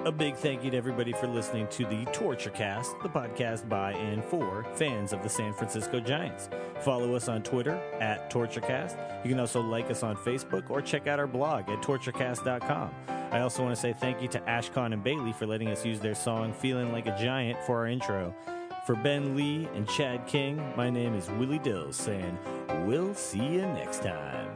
A big thank you to everybody for listening to the TortureCast, the podcast by and for fans of the San Francisco Giants. Follow us on Twitter at TortureCast. You can also like us on Facebook or check out our blog at TortureCast.com. I also want to say thank you to Ashcon and Bailey for letting us use their song Feeling Like a Giant for our intro. For Ben Lee and Chad King, my name is Willie Dills saying, we'll see you next time.